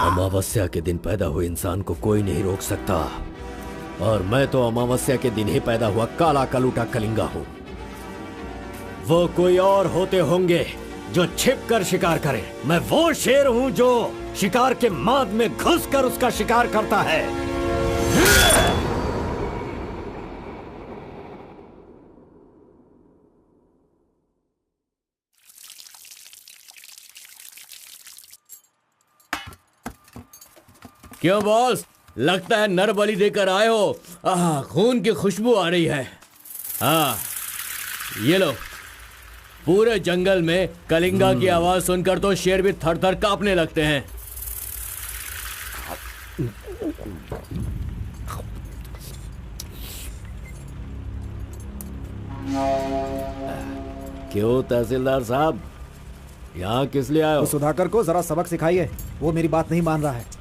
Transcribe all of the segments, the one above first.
अमावस्या के दिन पैदा हुए इंसान को कोई नहीं रोक सकता, और मैं तो अमावस्या के दिन ही पैदा हुआ काला कलूटा कलिंगा हूं। वो कोई और होते होंगे जो छिप कर शिकार करे, मैं वो शेर हूं जो शिकार के माद में घुसकर उसका शिकार करता है। क्यों बॉस, लगता है नर बलि देकर आए हो। खून की खुशबू आ रही है। हाँ, ये लो। पूरे जंगल में कलिंगा की आवाज सुनकर तो शेर भी थर थर कांपने लगते हैं। क्यों तहसीलदार साहब, यहाँ किस लिए आए हो? सुधाकर को जरा सबक सिखाइए, वो मेरी बात नहीं मान रहा है।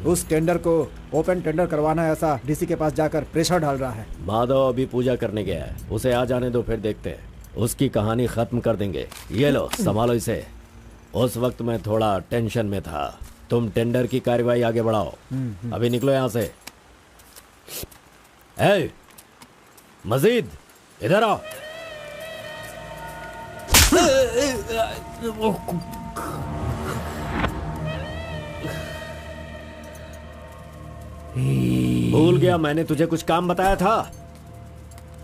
उस टेंडर को ओपन टेंडर करवाना है, ऐसा डीसी के पास जाकर प्रेशर डाल रहा है। माधव अभी पूजा करने गया है, उसे आ जाने दो, फिर देखते हैं। उसकी कहानी खत्म कर देंगे। ये लो, संभालो इसे। उस वक्त मैं थोड़ा टेंशन में था। तुम टेंडर की कार्यवाही आगे बढ़ाओ। अभी निकलो यहाँ से। ए, मजीद इधर आओ। भूल गया मैंने तुझे कुछ काम बताया था।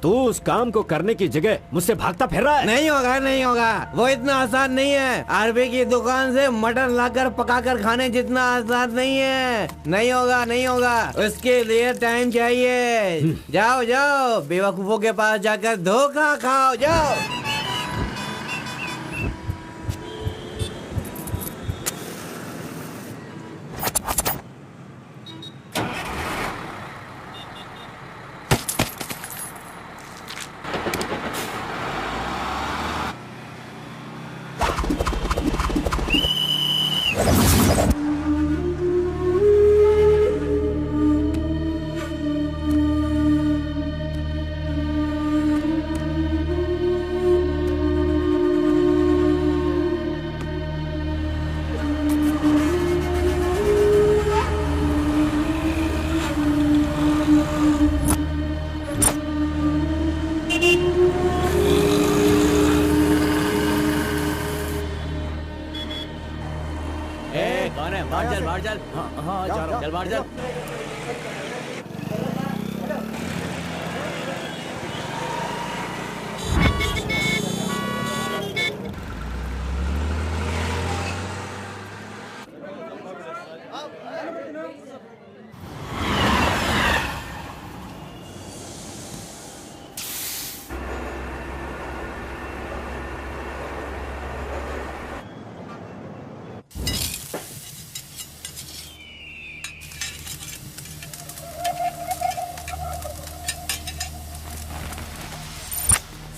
तू उस काम को करने की जगह मुझसे भागता फिर रहा है। नहीं होगा, नहीं होगा। वो इतना आसान नहीं है। आरबी की दुकान से मटन लाकर पकाकर खाने जितना आसान नहीं है। नहीं होगा, नहीं होगा। उसके लिए टाइम चाहिए। जाओ जाओ, बेवकूफों के पास जाकर धोखा खाओ। जाओ।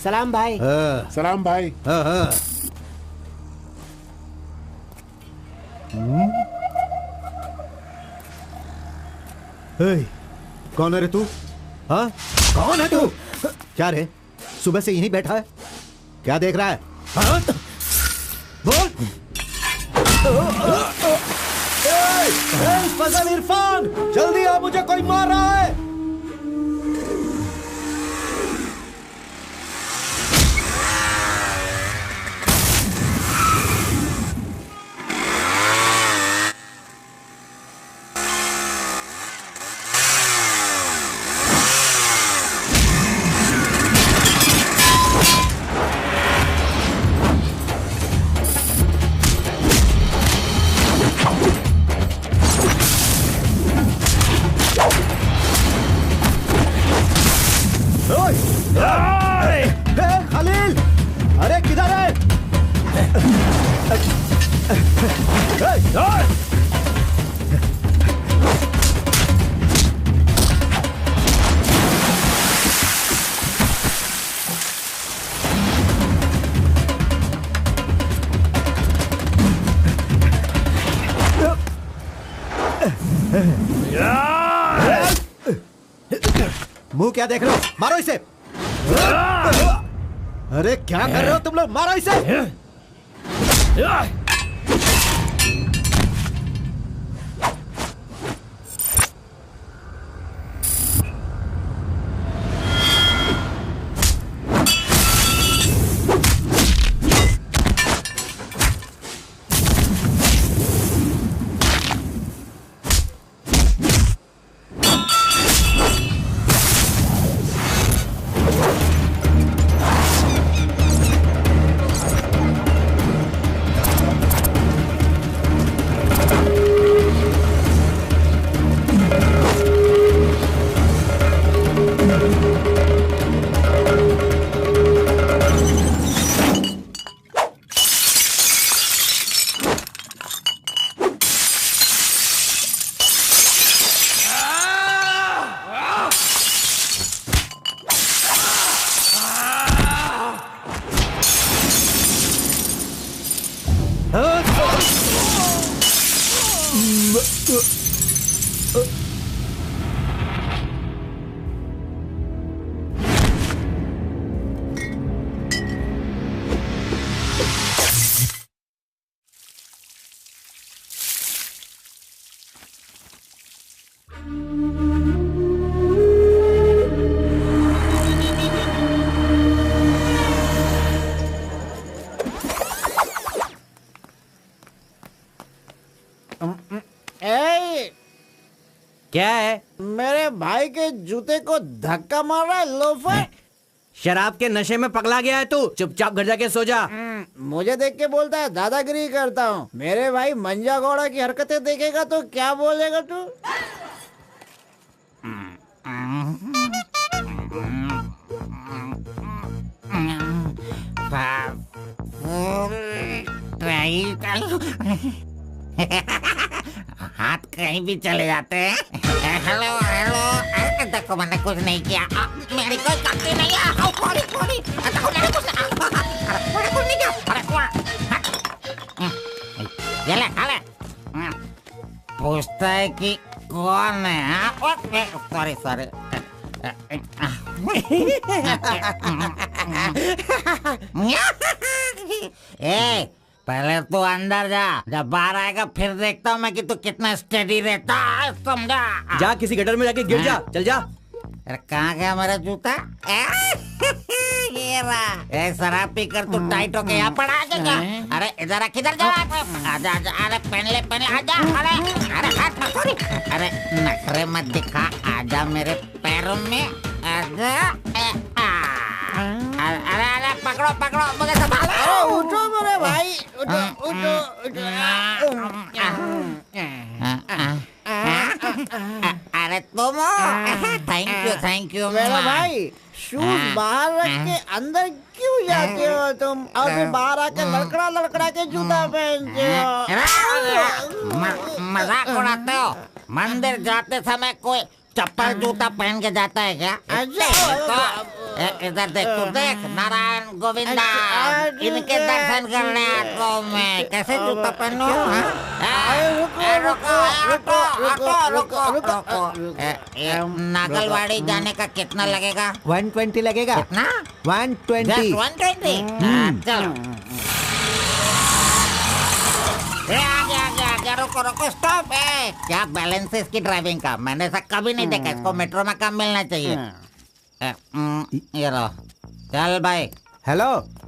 सलाम भाई। सलाम भाई। कौन है रे तू? हाँ, कौन है तू? क्या रे, सुबह से यहीं बैठा है? क्या देख रहा है? हाँ? बोल। फजल इरफान, जल्दी आ, मुझे कोई मार रहा है। मुंह क्या देख रहे हो? मारो इसे। अरे क्या कर रहे हो तुम लोग? मारो इसे। क्या है? मेरे भाई के जूते को धक्का मार रहा है लोफर। शराब के नशे में पगला गया है तू। चुपचाप घर जाके सो जा। मुझे देख के बोलता है दादागिरी करता हूँ। मेरे भाई मंजा घोड़ा की हरकतें देखेगा तो क्या बोलेगा तू? हाथ कहीं भी चले जाते हैं। हेलो हेलो, देखो मैंने कुछ नहीं किया, मेरी कोई गलती नहीं है। देखो मैंने कुछ नहीं किया। ये ले, पूछता है कि कौन है? सॉरी ए, पहले तू अंदर जा, जब बाहर आएगा फिर देखता हूँ मैं कि तू कितना स्टेडी रहता है, समझा? जा किसी गटर में जाके गिर जा। चल जा। अरे कहाँ गया मेरा जूता? ये रहा। शराब पी कर तू टाइट होके यहाँ पड़ा आजा। अरे इधर किधर जा? आजा। अरे पहन ले आजा। अरे हाथ मत छोड़ी। अरे नखरे मत दिखा, आजा मेरे पैरों में आजा। अरे पकड़ो मुझे संभालो। उठो मेरे भाई, उठो। अरे तुम थैंक यू मेरा भाई, शूज बाहर रख के अंदर क्यों जाते हो तुम? और फिर बाहर आके लड़खड़ा के जूता पहनते हो। मजाक उड़ाते हो? मंदिर जाते समय कोई चप्पल जूता पहन के जाता है क्या? तो इधर देख, तू देख, नारायण गोविंदा इनके दर्शन करने आता हूँ मैं। कैसे जूता पहनूं? नागलवाड़ी जाने का कितना लगेगा? 120 लगेगा। कितना? 120। 120? चलो। आगे रुको स्टॉप है। क्या बैलेंस है इसकी ड्राइविंग का? मैंने ऐसा कभी नहीं देखा। इसको मेट्रो में काम मिलना चाहिए। ये लो, चल भाई। हेलो।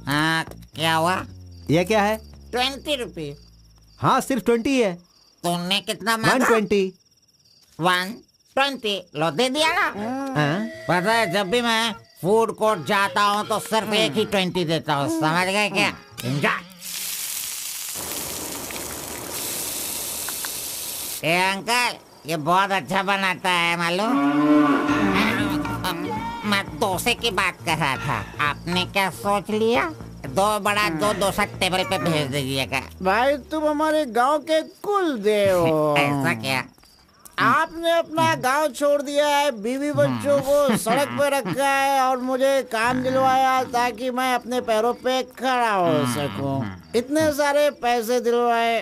हाँ, क्या हुआ? ये क्या है? 20 रुपये। हाँ, सिर्फ 20 है। तूने कितना मांगा? 120। 120 लो, दे दिया ना। हाँ? पता है, जब भी मैं फूड कोर्ट जाता हूँ तो सिर्फ एक ही 20 देता हूँ, समझ गए क्या? एंजॉय। ए अंकल, ये बहुत अच्छा बनाता है मालूम। मैं डोसे की बात कर रहा था, आपने क्या सोच लिया? 2 बड़ा 2 डोसा टेबल पे भेज दीजिएगा। भाई तुम हमारे गांव के कुल देव हो। ऐसा क्या? आपने अपना गांव छोड़ दिया है, बीवी बच्चों को सड़क पे रखा है और मुझे काम दिलवाया ताकि मैं अपने पैरों पे खड़ा हो सकूं। इतने सारे पैसे दिलवाए,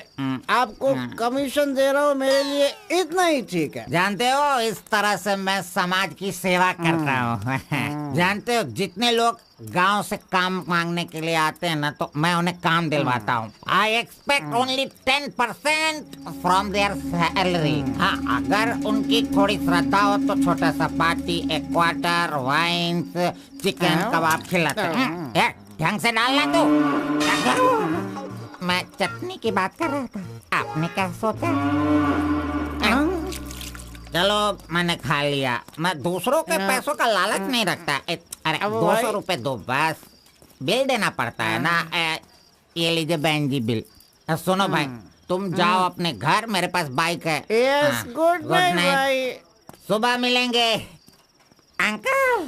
आपको कमीशन दे रहा हूँ, मेरे लिए इतना ही ठीक है। जानते हो, इस तरह से मैं समाज की सेवा करता हूँ। जानते हो, जितने लोग गांव से काम मांगने के लिए आते हैं ना, तो मैं उन्हें काम दिलवाता हूँ। I expect only 10% from there salary. हाँ, अगर उनकी थोड़ी श्रद्धा हो तो छोटा सा पार्टी, एक क्वार्टर, वाइन्स, चिकन कबाब खिलाते हैं। ढंग से डालना तू। मैं चटनी की बात कर रहा था, आपने क्या सोचा? चलो, मैंने खा लिया। मैं दूसरों के पैसों का लालच नहीं रखता। अरे 200 रुपए दो बस, बिल देना पड़ता है ना। ये लीजिए बहन जी बिल। सुनो भाई, तुम जाओ अपने घर, मेरे पास बाइक है। यस, गुड नाइट भाई। सुबह मिलेंगे। अंकल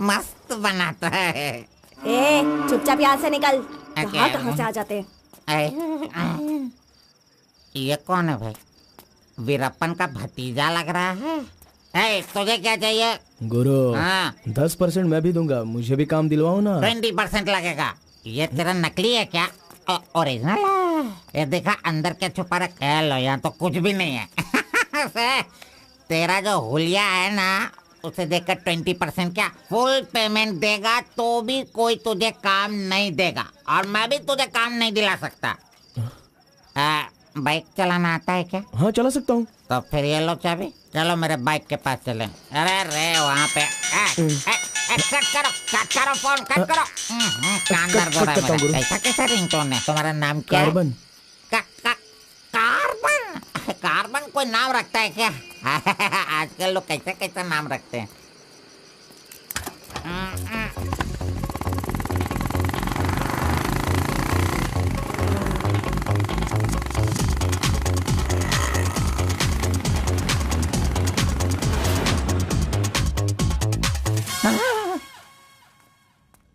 मस्त बनाता है। ए, चुपचाप यहाँ से निकल। कहाँ से आ जाते हैं? ये कौन है भाई? वीरप्पन का भतीजा लग रहा है। तुझे क्या चाहिए? गुरु, हाँ। 10% मैं भी दूंगा, मुझे भी काम दिलवाओ ना। 20% लगेगा। ये तेरा नकली है क्या? ओरिजिनल है। ये देखा अंदर क्या छुपा रखा है? लो, यहाँ तो कुछ भी नहीं है। तेरा जो हुलिया है ना, उसे देखकर 20% क्या फुल पेमेंट देगा तो भी कोई तुझे काम नहीं देगा, और मैं भी तुझे काम नहीं दिला सकता। बाइक चलाना आता है क्या? हाँ, चला सकता हूँ। तो फिर ये लो चाबी, चलो मेरे बाइक के पास चले। अरे रे वहाँ पे कट करो फोन, कट करो। कान दर्द हो रहा है मेरा। कैसा कैसा रिंगटोन है? तुम्हारा नाम क्या है? कार्बन। कार्बन? कार्बन कोई नाम रखता है क्या? आजकल लोग कैसा कैसा नाम रखते हैं।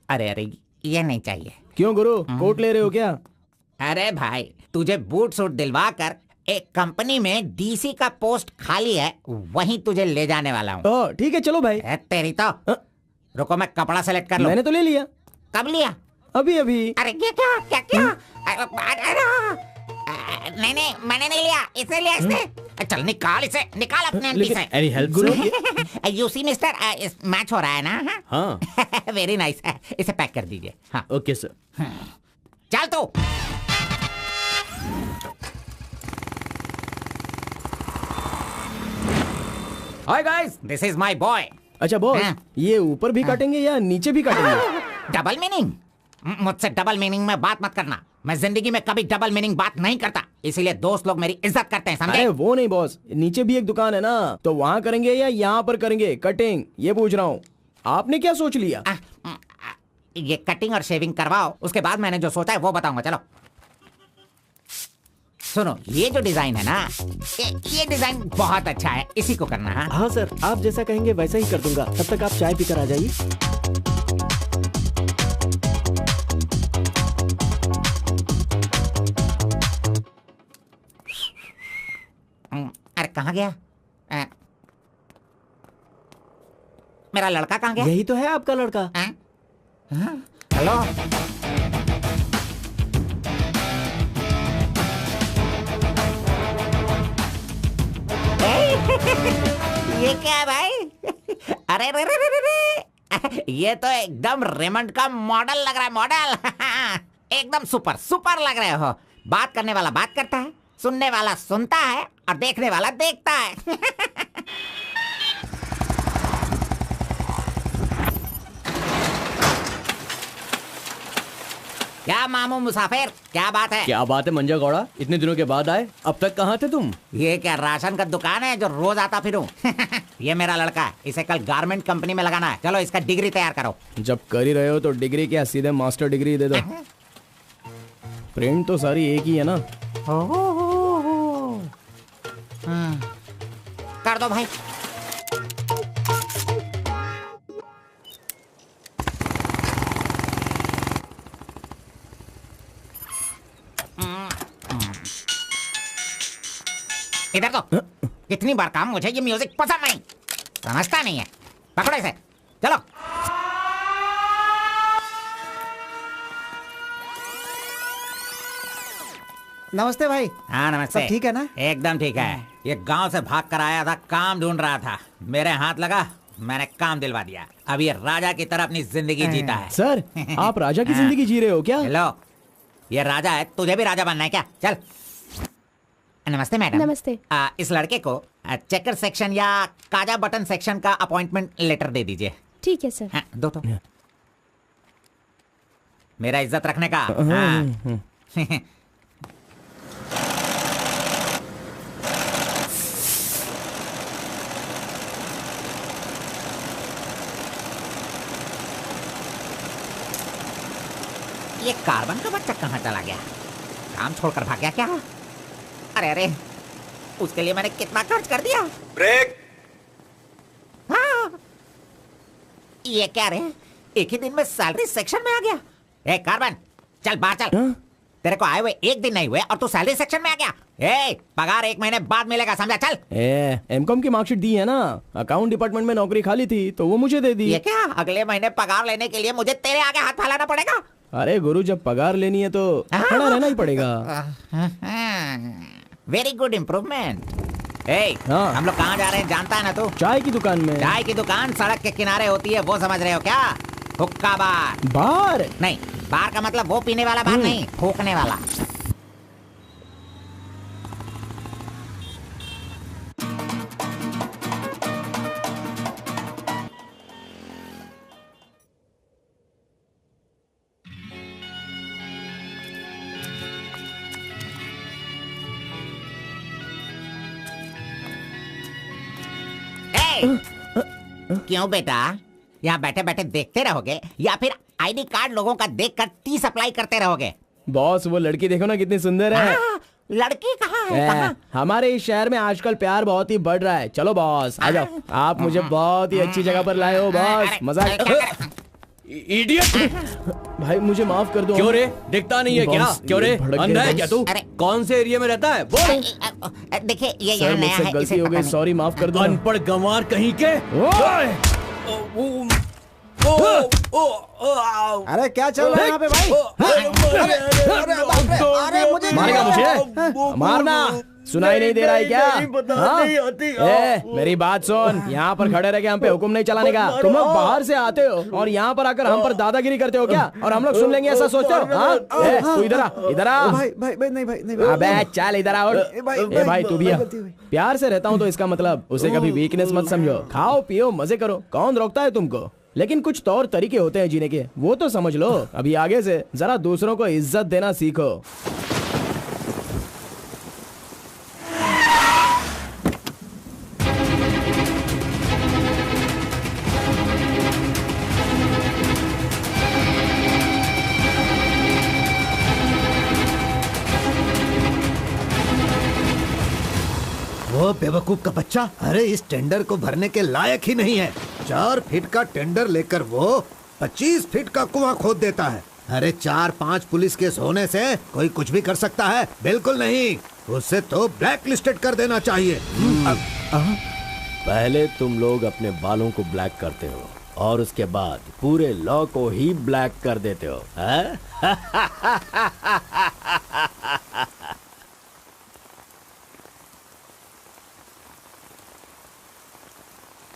अरे अरे, ये नहीं चाहिए। क्यों गुरु, कोट ले रहे हो क्या? अरे भाई, तुझे बूट सूट दिलवा कर एक कंपनी में डीसी का पोस्ट खाली है, वहीं तुझे ले जाने वाला हूँ। ठीक है, चलो भाई। तेरी तो रुको, मैं कपड़ा सेलेक्ट कर लूं। मैंने तो ले लिया। कब लिया? अभी अभी। अरे ये क्या क्या क्या? नहीं नहीं, मैंने नहीं लिया, इसे लिया इसने। चल निकाल इसे, निकाल अपने एमपी से। Any help Guru? You see mister, match हो रहा है ना? हाँ। Very nice. इसे पैक कर दीजिए। हाँ ओके सर। चल तू। Hi guys, this is my boy. अच्छा बॉस, ये ऊपर भी काटेंगे या नीचे भी काटेंगे? Double meaning? मुझसे डबल मीनिंग में बात मत करना। मैं जिंदगी में कभी डबल मीनिंग बात नहीं करता, इसीलिए दोस्त लोग मेरी इज्जत करते हैं, समझे? अरे वो नहीं बॉस, नीचे भी एक दुकान है ना, तो वहाँ करेंगे या यहाँ पर करेंगे कटिंग, ये पूछ रहा हूँ। आपने क्या सोच लिया? ये कटिंग और शेविंग करवाओ, उसके बाद मैंने जो सोचा है वो बताऊंगा। चलो सुनो, ये जो डिजाइन है ना, ये डिजाइन बहुत अच्छा है, इसी को करना है। हाँ सर, आप जैसा कहेंगे वैसा ही कर दूंगा। तब तक आप चाय पीकर आ जाइए। अरे कहाँ गया? मेरा लड़का कहाँ गया? यही तो है आपका लड़का। हेलो, ये क्या है भाई? अरे रे रे रे रे, ये तो एकदम रेमंड का मॉडल लग रहा है, मॉडल। एकदम सुपर सुपर लग रहे हो। बात करने वाला बात करता है, सुनने वाला सुनता है, और देखने वाला देखता है। क्या मामू मुसाफिर, क्या बात है? क्या बात है मंजा गौड़ा, इतने दिनों के बाद आए, अब तक कहाँ थे तुम? ये क्या राशन का दुकान है जो रोज आता फिरूं? ये मेरा लड़का है, इसे कल गारमेंट कंपनी में लगाना है। चलो इसका डिग्री तैयार करो। जब कर ही रहे हो तो डिग्री क्या, सीधे मास्टर डिग्री दे दो। प्रिंट तो सारी एक ही है ना। कर दो भाई। इधर तो। कितनी बार कहा मुझे ये म्यूजिक पसंद नहीं, समझता नहीं है। पकड़ो इसे, चलो। नमस्ते भाई। हाँ नमस्ते। सब ठीक है ना? एकदम ठीक है। ये गांव से भाग कर आया था, काम ढूंढ रहा था, मेरे हाथ लगा, मैंने काम दिलवा दिया। अब ये राजा की तरह अपनी जिंदगी जीता है। सर, आप राजा की जिंदगी जी रहे हो क्या? हेलो, ये राजा है, तुझे भी राजा बनना है क्या? चल। नमस्ते मैडम। नमस्ते। इस लड़के को चेकर सेक्शन या काजा बटन सेक्शन का अपॉइंटमेंट लेटर दे दीजिए। ठीक है सर। हाँ, दो तो। मेरा इज्जत रखने का। हाँ। ये कार्बन का बच्चा कहाँ चला गया? काम छोड़कर भाग गया क्या? अरे अरे, उसके लिए मैंने कितना खर्च कर दिया। ब्रेक। हाँ। ये क्या रे, एक ही दिन में सैलरी सेक्शन में आ गया। ए कार्बन, चल बाहर चल। तेरे को आए हुए एक दिन नहीं हुए और तू सैलरी सेक्शन में आ गया। ए, पगार 1 महीने बाद मिलेगा, समझा? चल। एमकॉम की मार्कशीट दी है ना, अकाउंट डिपार्टमेंट में नौकरी खाली थी तो वो मुझे दे दी। ये क्या, अगले महीने पगार लेने के लिए मुझे तेरे आगे हाथ फैलाना पड़ेगा? अरे गुरु, जब पगार लेनी है तो खड़ा रहना ही पड़ेगा। Very good improvement. हाँ। हम लोग कहाँ जा रहे हैं जानता है ना तू? चाय की दुकान में। चाय की दुकान सड़क के किनारे होती है, वो समझ रहे हो क्या? हुक्का बार। बार नहीं, बार का मतलब वो पीने वाला बार नहीं, फूकने वाला। क्यों बेटा, यहाँ बैठे बैठे देखते रहोगे या फिर आईडी कार्ड लोगों का देखकर टी सप्लाई करते रहोगे? बॉस, वो लड़की देखो ना कितनी सुंदर है। लड़की कहाँ है? कहाँ? हमारे इस शहर में आजकल प्यार बहुत ही बढ़ रहा है। चलो बॉस, आ जाओ। आप मुझे बहुत ही अच्छी जगह पर लाए हो बॉस। मजाक। इडियट! भाई मुझे माफ कर दो। क्यों रे, दिखता नहीं है क्या? क्यों रे, अंधा है क्या तू? कौन से एरिया में रहता है बोल? देखिए ये सर, यहाँ नया मुझसे है, गलती इसे हो पता गई, नहीं। सॉरी, माफ कर दो। अनपढ़ गंवार कहीं के। अरे क्या चल रहा है यहाँ पे भाई? अरे मुझे मारेगा मुझे? मारना सुनाई नहीं दे रहा है क्या? हाँ? मेरी बात सुन, यहाँ पर खड़े रह के हम पे हुक्म नहीं चलाने का। तुम लोग बाहर से आते हो और यहाँ पर आकर हम पर दादागिरी करते हो क्या? और हम लोग सुन लेंगे ऐसा सोचते हो? हाँ? तू इधर आ, इधर आ। भाई भाई भाई नहीं भाई नहीं। अबे चल इधर आओ। ए भाई तू भी आ। प्यार से रहता हूँ तो इसका मतलब उसे कभी वीकनेस मत समझो। खाओ पियो मजे करो, कौन रोकता है तुमको? लेकिन कुछ तौर तरीके होते हैं जीने के, वो तो समझ लो। अभी आगे से जरा दूसरों को इज्जत देना सीखो। वो बेवकूफ का बच्चा, अरे इस टेंडर को भरने के लायक ही नहीं है। 4 फीट का टेंडर लेकर वो 25 फीट का कुआं खोद देता है। अरे 4-5 पुलिस केस होने से कोई कुछ भी कर सकता है? बिल्कुल नहीं, उसे तो ब्लैक लिस्टेड कर देना चाहिए। पहले तुम लोग अपने बालों को ब्लैक करते हो और उसके बाद पूरे लॉ को ही ब्लैक कर देते हो, हैं?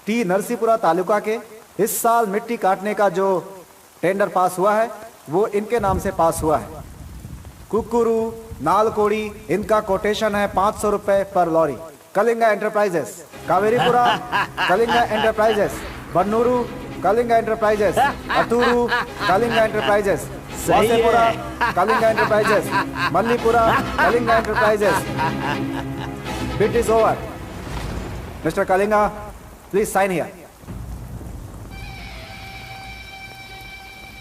टी नरसीपुरा तालुका के इस साल मिट्टी काटने का जो टेंडर पास हुआ है वो इनके नाम से पास हुआ है। कुकुरू, नालकोड़ी, इनका कोटेशन है 500 रुपए पर lorry. Kalinga enterprises, Kaveripura Kalinga enterprises, Bannuru Kalinga enterprises, Aturu Kalinga enterprises, Vasepura Kalinga enterprises, Mallipura Kalinga enterprises. Bid is over. Mister Kalinga, please sign here.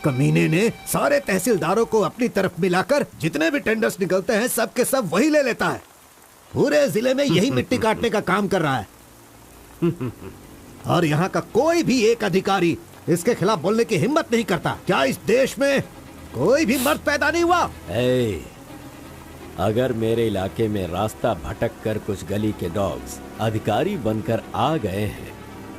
कमीने ने सारे तहसीलदारों को अपनी तरफ मिलाकर जितने भी टेंडर्स निकलते हैं सब के सब वही ले लेता है। पूरे जिले में यही मिट्टी काटने का काम कर रहा है। और यहाँ का कोई भी एक अधिकारी इसके खिलाफ बोलने की हिम्मत नहीं करता। क्या इस देश में कोई भी मर्द पैदा नहीं हुआ? अगर मेरे इलाके में रास्ता भटक कर कुछ गली के डॉग्स अधिकारी बनकर आ गए हैं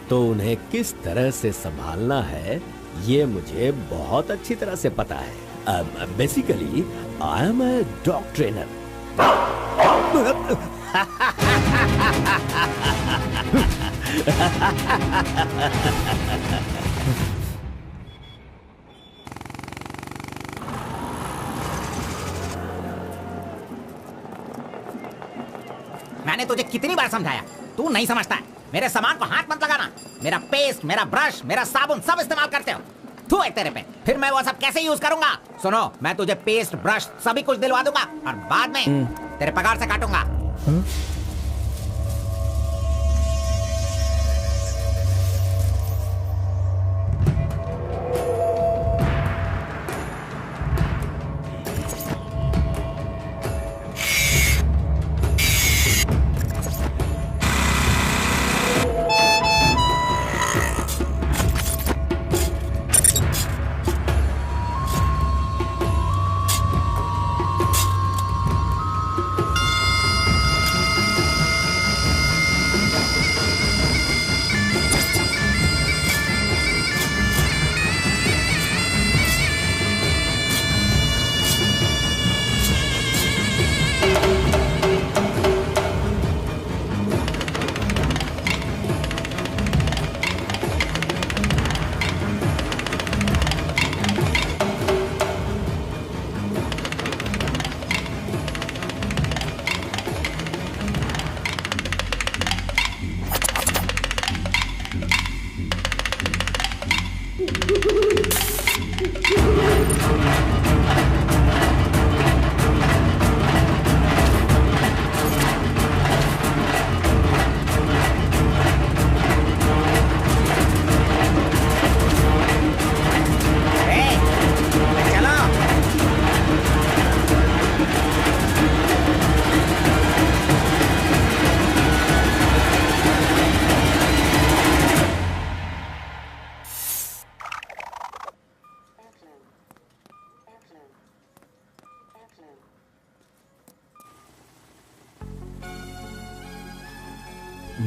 तो उन्हें किस तरह से संभालना है ये मुझे बहुत अच्छी तरह से पता है। Basically I am a dog trainer. मैंने तुझे कितनी बार समझाया, तू नहीं समझता है। मेरे सामान को हाथ मत लगाना। मेरा पेस्ट, मेरा ब्रश, मेरा साबुन सब इस्तेमाल करते हो। तू है तेरे पे, फिर मैं वो सब कैसे यूज करूंगा? सुनो, मैं तुझे पेस्ट, ब्रश सभी कुछ दिलवा दूंगा और बाद में तेरे पगार से काटूंगा।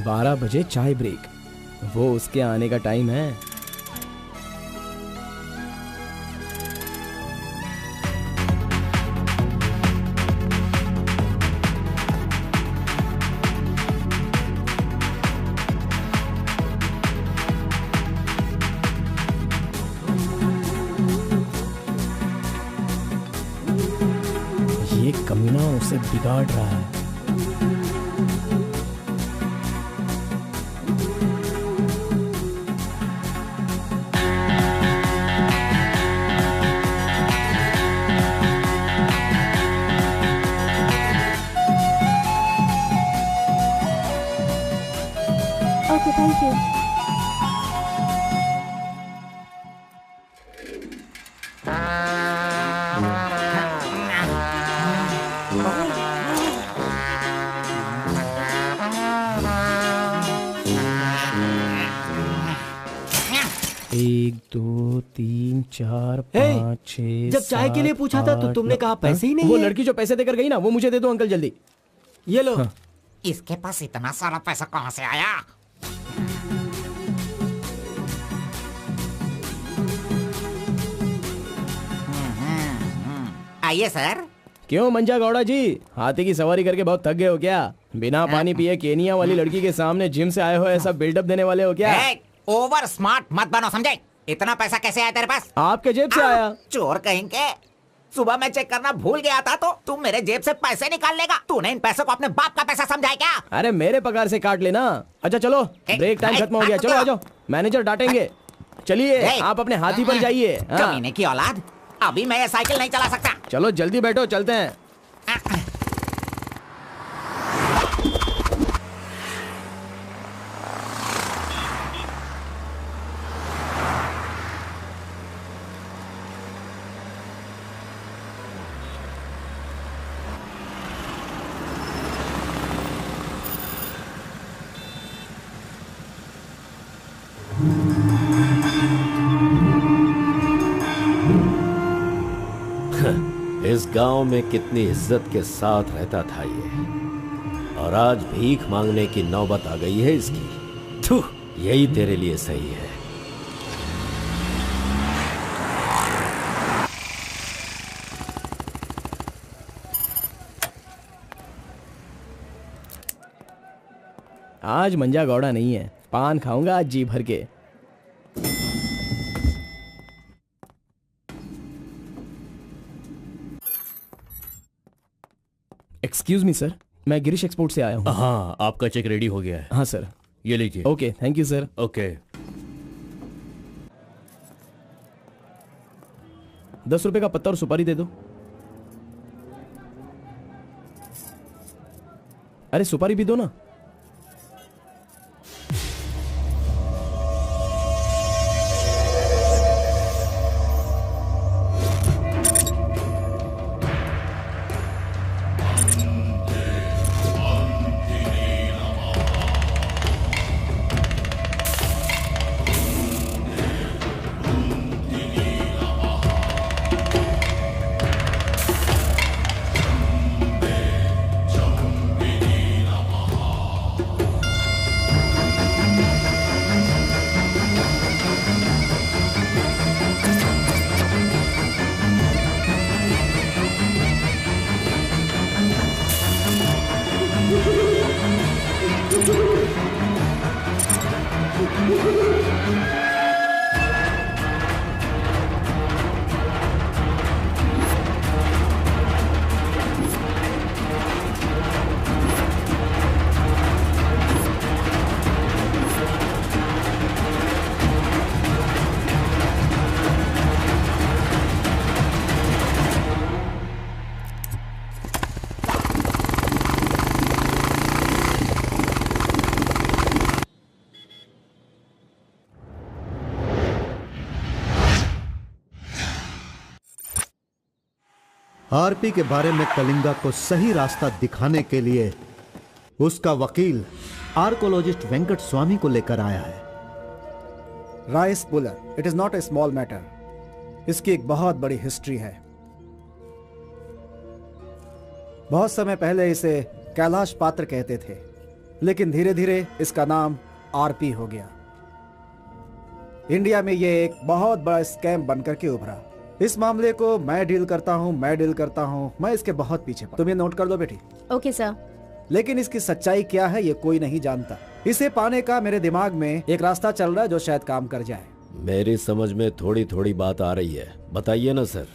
बारह बजे चाय ब्रेक, वो उसके आने का टाइम है। ये कमीना उसे बिगाड़ रहा है। Okay, thank you. एक, दो, तीन, चार, पाँच, छह। जब चाय के लिए पूछा था तो तुमने कहा पैसे ही नहीं वो है। लड़की जो पैसे देकर गई ना, वो मुझे दे दो अंकल जल्दी। ये लो। हाँ। इसके पास इतना सारा पैसा कहाँ से आया? आइए सर। क्यों मंजा गौड़ा जी, हाथी की सवारी करके बहुत थक गए हो क्या? बिना पानी पिए केनिया वाली लड़की के सामने जिम से आए हो, ऐसा बिल्डअप देने वाले हो क्या? ओवर स्मार्ट मत बनो, समझे? इतना पैसा कैसे आया तेरे पास? आपके जेब से आया। चोर कहेंगे। सुबह मैं चेक करना भूल गया था तो तुम मेरे जेब से पैसे निकाल लेगा। तूने इन पैसों को अपने बाप का पैसा समझा है क्या? अरे मेरे पगार से काट लेना। अच्छा चलो, ब्रेक टाइम खत्म हो गया, चलो आ जाओ, मैनेजर डांटेंगे। चलिए आप अपने हाथी पर जाइए। कमीने की औलाद, अभी मैं ये साइकिल नहीं चला सकता। चलो जल्दी बैठो, चलते हैं। इस गांव में कितनी इज्जत के साथ रहता था ये, और आज भीख मांगने की नौबत आ गई है इसकी। थू, यही तेरे लिए सही है। आज मंजा गौड़ा नहीं है, पान खाऊंगा आज जी भर के। एक्सक्यूज मी सर, मैं गिरीश एक्सपोर्ट से आया हूँ। हाँ, आपका चेक रेडी हो गया है। हाँ सर, ये लीजिए। Okay, thank you sir. Okay. 10 रुपए का पत्ता और सुपारी दे दो। अरे सुपारी भी दो ना। आरपी के बारे में कलिंगा को सही रास्ता दिखाने के लिए उसका वकील आर्कोलॉजिस्ट वेंकट स्वामी को लेकर आया है। Rice puller, it is not a small matter. इसकी एक बहुत बड़ी हिस्ट्री है। बहुत समय पहले इसे कैलाश पात्र कहते थे, लेकिन धीरे धीरे इसका नाम आरपी हो गया। इंडिया में यह एक बहुत बड़ा स्कैम बनकर के उभरा। इस मामले को मैं डील करता हूँ, मैं इसके बहुत पीछे तुम ये नोट कर दो बेटी। Okay sir. लेकिन इसकी सच्चाई क्या है ये कोई नहीं जानता। इसे पाने का मेरे दिमाग में एक रास्ता चल रहा है जो शायद काम कर जाए। मेरी समझ में थोड़ी थोड़ी बात आ रही है, बताइए ना सर।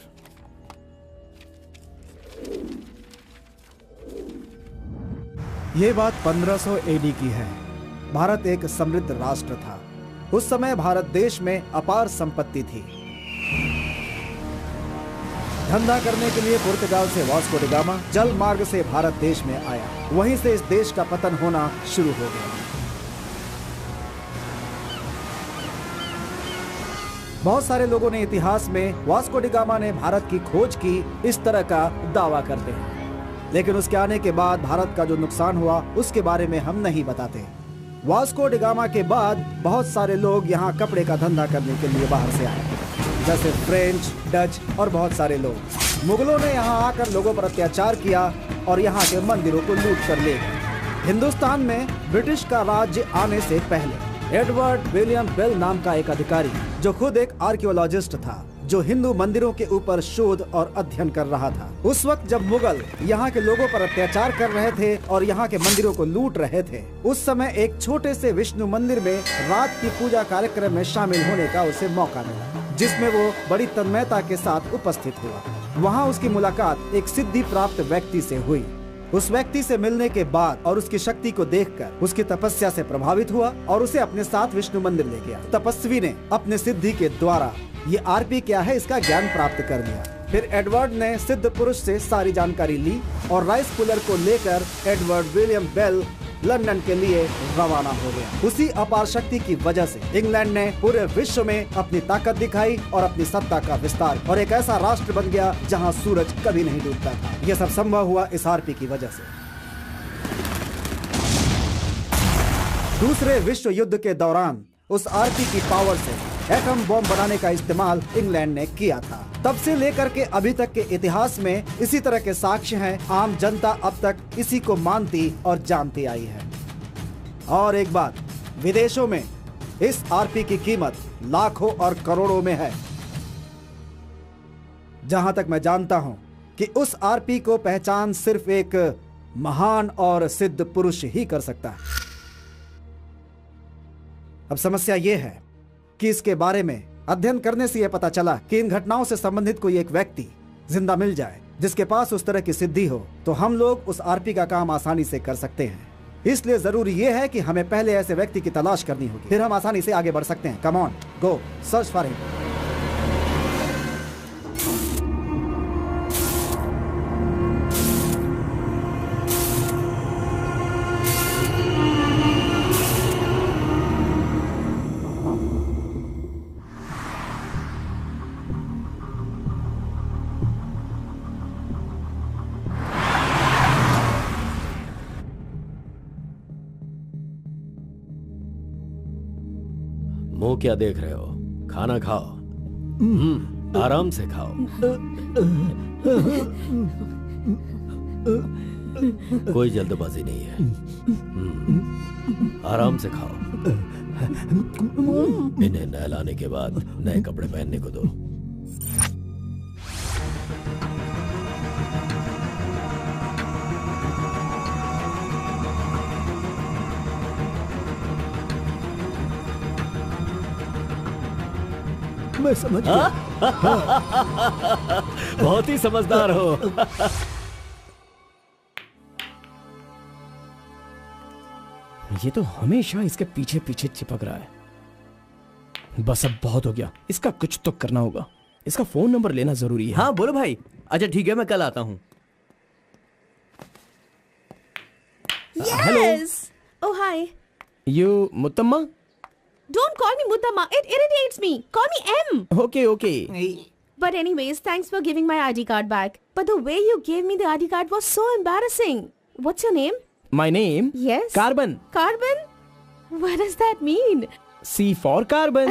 ये बात 1500 एडी की है। भारत एक समृद्ध राष्ट्र था। उस समय भारत देश में अपार संपत्ति थी। धंधा करने के लिए पुर्तगाल से वास्को डी गामा जल मार्ग से भारत देश में आया। वहीं से इस देश का पतन होना शुरू हो गया। बहुत सारे लोगों ने इतिहास में वास्को डी गामा ने भारत की खोज की इस तरह का दावा करते हैं, लेकिन उसके आने के बाद भारत का जो नुकसान हुआ उसके बारे में हम नहीं बताते। वास्को डी गामा के बाद बहुत सारे लोग यहाँ कपड़े का धंधा करने के लिए बाहर से आए, जैसे फ्रेंच, डच और बहुत सारे लोग। मुगलों ने यहाँ आकर लोगों पर अत्याचार किया और यहाँ के मंदिरों को लूट कर ले गए। हिंदुस्तान में ब्रिटिश का राज्य आने से पहले एडवर्ड विलियम बेल नाम का एक अधिकारी, जो खुद एक आर्कियोलॉजिस्ट था, जो हिंदू मंदिरों के ऊपर शोध और अध्ययन कर रहा था। उस वक्त जब मुगल यहाँ के लोगों पर अत्याचार कर रहे थे और यहाँ के मंदिरों को लूट रहे थे, उस समय एक छोटे से विष्णु मंदिर में रात की पूजा कार्यक्रम में शामिल होने का उसे मौका मिला, जिसमें वो बड़ी तन्मयता के साथ उपस्थित हुआ। वहाँ उसकी मुलाकात एक सिद्धि प्राप्त व्यक्ति से हुई। उस व्यक्ति से मिलने के बाद और उसकी शक्ति को देखकर उसकी तपस्या से प्रभावित हुआ और उसे अपने साथ विष्णु मंदिर ले गया। तपस्वी ने अपने सिद्धि के द्वारा ये आरपी क्या है इसका ज्ञान प्राप्त कर लिया। फिर एडवर्ड ने सिद्ध पुरुष से सारी जानकारी ली और राइस पुलर को लेकर एडवर्ड विलियम बेल लंदन के लिए रवाना हो गया। उसी अपार शक्ति की वजह से इंग्लैंड ने पूरे विश्व में अपनी ताकत दिखाई और अपनी सत्ता का विस्तार, और एक ऐसा राष्ट्र बन गया जहां सूरज कभी नहीं डूबता था। यह सब संभव हुआ इस आरपी की वजह से। दूसरे विश्व युद्ध के दौरान उस आरपी की पावर से एटम बॉम्ब बनाने का इस्तेमाल इंग्लैंड ने किया था। तब से लेकर के अभी तक के इतिहास में इसी तरह के साक्ष्य हैं। आम जनता अब तक इसी को मानती और जानती आई है। और एक बात, विदेशों में इस आरपी की कीमत लाखों और करोड़ों में है। जहां तक मैं जानता हूं कि उस आरपी को पहचान सिर्फ एक महान और सिद्ध पुरुष ही कर सकता है। अब समस्या यह है कि इसके बारे में अध्ययन करने से यह पता चला कि इन घटनाओं से संबंधित कोई एक व्यक्ति जिंदा मिल जाए जिसके पास उस तरह की सिद्धि हो, तो हम लोग उस आरपी का काम आसानी से कर सकते हैं। इसलिए जरूरी यह है कि हमें पहले ऐसे व्यक्ति की तलाश करनी होगी, फिर हम आसानी से आगे बढ़ सकते हैं। Come on, go search for him. मुंह क्या देख रहे हो? खाना खाओ। आराम से खाओ। कोई जल्दबाजी नहीं है। आराम से खाओ। इन्हें नहलाने के बाद नए कपड़े पहनने को दो। मैं समझ गया। बहुत ही समझदार हो। ये तो हमेशा इसके पीछे पीछे चिपक रहा है। बस अब बहुत हो गया, इसका कुछ तो करना होगा। इसका फोन नंबर लेना जरूरी है। हाँ बोलो भाई। अच्छा ठीक है, मैं कल आता हूँ। Yes. Oh hi. You Muttamma? Don't call me Muttama. It irritates me. Call me M. Okay. But anyways, thanks for giving my ID card back. But the way you gave me the ID card was so embarrassing. What's your name? My name? Yes. Carbon. Carbon? What does that mean? C for carbon.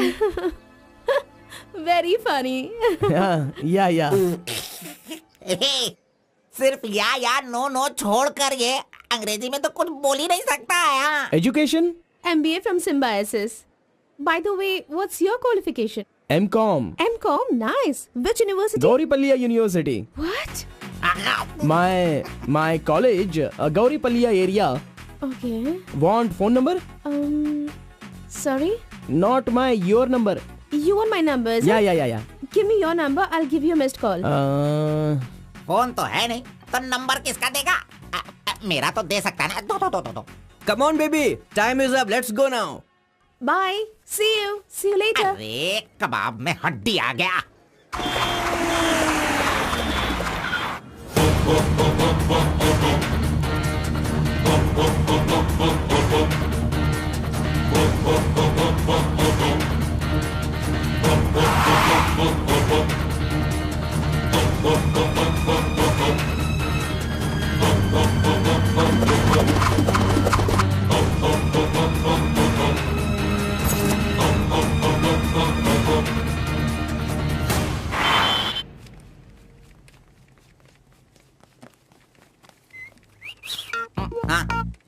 Very funny. Yeah. सिर्फ या no छोड़ कर ये अंग्रेजी में तो कुछ बोल ही नहीं सकता है। Education? MBA from Symbiosis. By the way, what's your qualification? M.Com. M.Com? Nice. Which university? Gauripalliya University. What? My college, Gauripalliya area. Okay. Want phone number? Sorry? Not your number. You want my number? is it? Yeah. Give me your number. I'll give you a missed call. Phone तो है नहीं, तो number किसका देगा? मेरा तो दे सकता है ना। दो। Come on baby, time is up. Let's go now. Bye. See you later. अरे कबाब में हड्डी आ गया।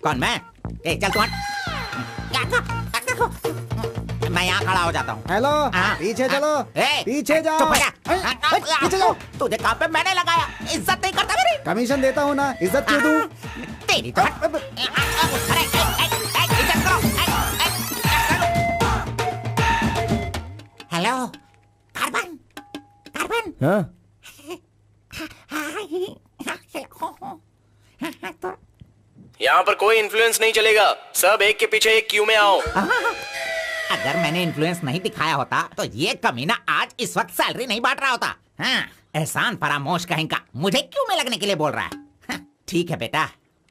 कौन? मैं? चल तू हट। मैं यहाँ खड़ा हो जाता हूँ। हेलो, पीछे चलो। पीछे जाओ। चुप हो जा। पीछे जाओ। तुझे काम पे मैंने लगाया, इज्जत नहीं करता मेरी। कमीशन देता हूँ ना, इज्जत क्यों दूँ? तेरी तो इज्जत करो। Hello carbon. हाँ? यहाँ पर कोई इन्फ्लुएंस नहीं चलेगा। सब एक के पीछे एक क्यू में आओ। अगर मैंने इन्फ्लुएंस नहीं दिखाया होता तो ये कमीना आज इस वक्त सैलरी नहीं बांट रहा होता। हाँ, एहसान फरामोश कहेंगा, मुझे क्यों में लगने के लिए बोल रहा है? हाँ, ठीक है बेटा,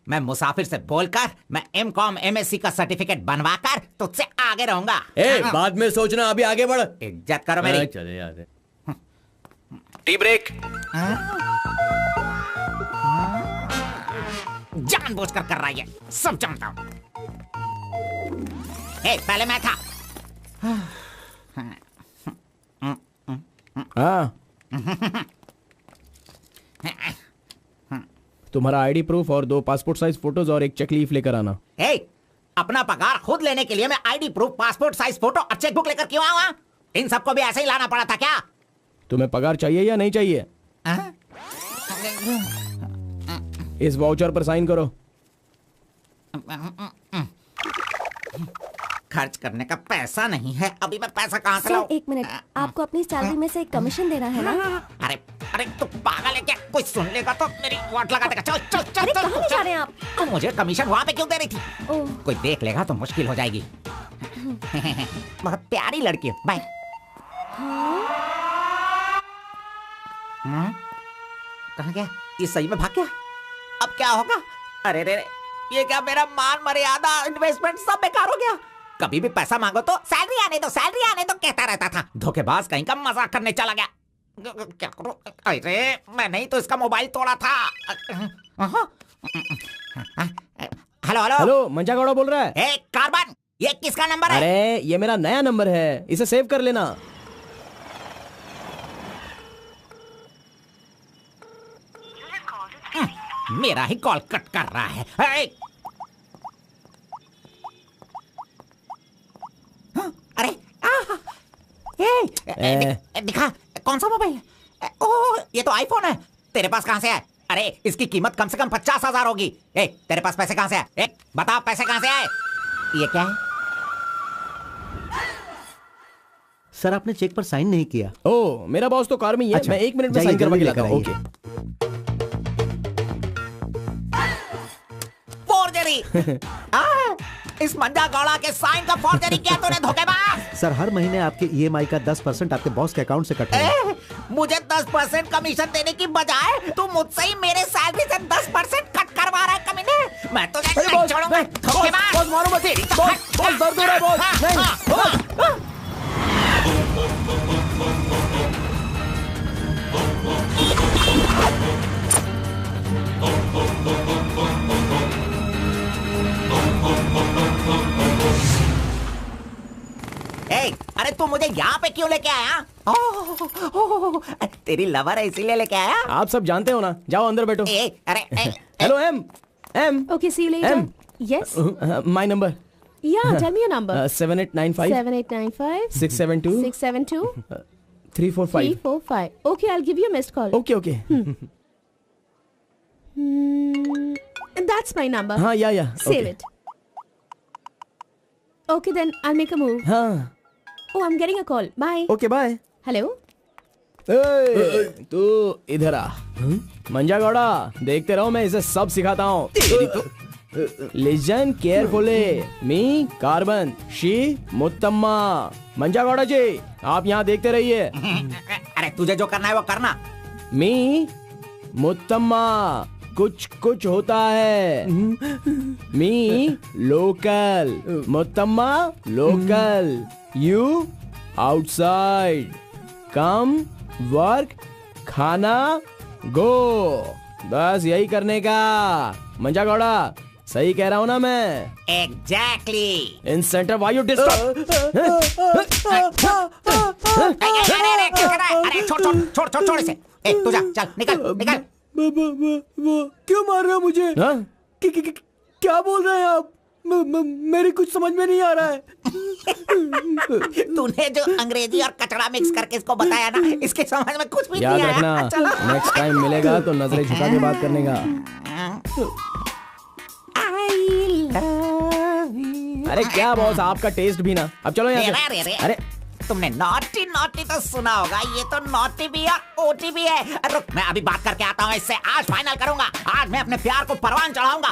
मैं मुसाफिर से बोलकर मैं M.Com MSc का सर्टिफिकेट बनवाकर तुझसे आगे रहूंगा। बाद में सोचना, अभी आगे बढ़। इज्जत करो मेरी। चले यार। Tea break. जानबूझकर कर रहा है, सब जानता हूँ। पहले मैं था। हाँ, तुम्हारा आईडी प्रूफ और 2 पासपोर्ट साइज फोटोज और एक चेक लीफ लेकर आना। अपना पगार खुद लेने के लिए मैं ID proof, passport size photo और चेकबुक लेकर क्यों आऊं? इन सबको भी ऐसे ही लाना पड़ा था क्या? तुम्हें पगार चाहिए या नहीं चाहिए? इस वाउचर पर साइन करो। खर्च करने का पैसा नहीं है, अभी मैं पैसा कहाँ से लाऊं? एक मिनट, आपको अपनी सैलरी में से एक कमीशन देना है ना? अरे अरे तू पागल है क्या? कोई सुन लेगा तो मेरी वाट लगा देगा। चल चल चल। अरे कहाँ ले जा रहे हैं आप? तो मुझे कमीशन वहाँ पे क्यों दे रही थी? ओह, कोई देख लेगा तो मुश्किल हो जाएगी। बहुत प्यारी लड़की है। बाय। कहाँ गया? ये सही में भाग गया? अब क्या होगा? अरे रे रे, ये क्या मेरा मान मर्यादा इन्वेस्टमेंट सब बेकार हो गया। कभी भी पैसा मांगो तो सैलरी आने दो कहता रहता था। धोखेबाज कहीं का मजाक करने चला गया। क्या करूं? अरे मैंने ही तो इसका मोबाइल तोड़ा था। हेलो हेलो हेलो, मंजा गौड़ा बोल रहा है। ए कार्बन, ये किसका नंबर है? अरे ये मेरा नया नंबर है, इसे सेव कर लेना। मेरा ही कॉल कट कर रहा है। अरे दिखा, कौन सा मोबाइल है? ओह, ये तो आईफोन है। तेरे पास कहां से है? अरे इसकी कीमत कम से कम 50,000 होगी। तेरे पास पैसे कहां से आए? बता, पैसे कहां से आए? ये क्या है? सर आपने चेक पर साइन नहीं किया। ओह, मेरा बॉस तो कार में ही है। मैं 1 मिनट में साइन करवा के लाता हूँ। ओके। फोर्जरी। इस मंजा गौड़ा के साइन का फोर्जरी किया तूने, धोखेबाज। सर हर महीने आपके ईएमआई का 10% आपके बॉस के अकाउंट से कट होगा। मुझे 10% कमीशन देने की बजाय तू मुझसे ही मेरे सैलरी से 10% कट करवा रहा है कमीने। मैं तो नहीं छोड़ूंगा। धोखेबाज। बॉस मारो मत। बॉस दर्द हो रहा है बॉस। नहीं। अरे तू मुझे यहाँ पे क्यों लेके आया? तेरी लवर है इसीलिए लेके आया? आप सब जानते हो ना। जाओ अंदर बैठो। Hello ma'am. Okay, see you later. Yes. My number. Yeah, tell me your number. 7895 7895 672 672 345. 345. Okay, I'll give you a missed call. Okay. That's my number. हाँ, या Save it. Okay, then I'll make a move. हाँ. Oh, I'm getting a call. Bye. Okay, bye. Hello. तू इधर आ। मंजा गौड़ा, देखते रहो, मैं इसे सब सिखाता हूँ। Listen carefully. Me carbon, she Muttamma. Manja Gowda ji, आप यहाँ देखते रहिए। अरे तुझे जो करना है वो करना। मी मुत्तम्मा, कुछ कुछ होता है। Me local, Muttamma local, you outside. Come, work, खाना, गो। बस यही करने का। मंजा गौड़ा, सही कह रहा हूँ ना मैं? Exactly. Incentive, why you disturb? अरे छोड़ इसे। तू जा, चल निकल। क्यों मार रहे हो मुझे? क्या बोल रहे हैं आप? मेरी कुछ समझ में नहीं आ रहा है। तूने जो अंग्रेजी और कचड़ा मिक्स करके इसको बताया ना, इसके समझ में कुछ भी नहीं आया। याद रखना, नेक्स्ट टाइम मिलेगा तो नजरें झुका के बात करने का। अरे क्या बॉस, आपका टेस्ट भी ना। अब चलो यहाँ से। अरे तुमने नॉटी तो सुना होगा, ये तो नॉटी भी है, ओटी भी है। रुक, मैं अभी बात करके आता हूँ इससे। आज फाइनल करूंगा। आज मैं अपने प्यार को परवान चढ़ाऊंगा।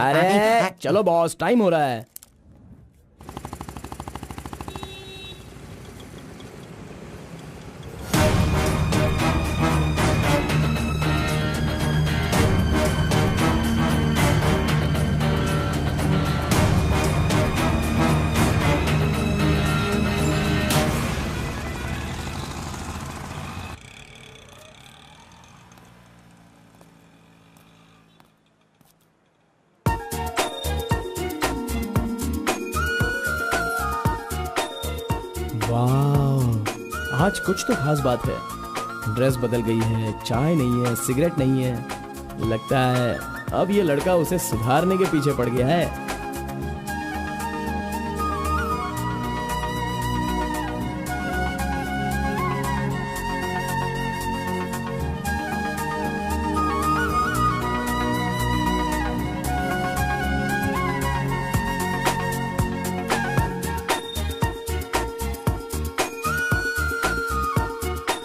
अरे चलो बॉस, टाइम हो रहा है। आज कुछ तो खास बात है। ड्रेस बदल गई है, चाय नहीं है, सिगरेट नहीं है। लगता है अब ये लड़का उसे सुधारने के पीछे पड़ गया है।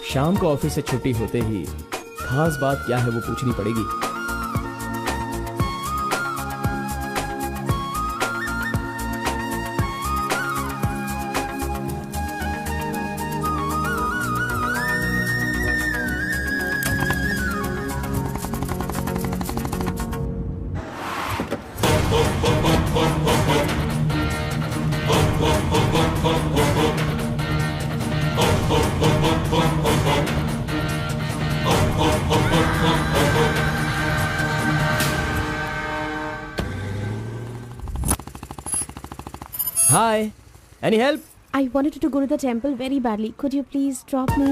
शाम को ऑफिस से छुट्टी होते ही खास बात क्या है वो पूछनी पड़ेगी। Hi, any help? I wanted to go to the temple very badly. Could you please drop me?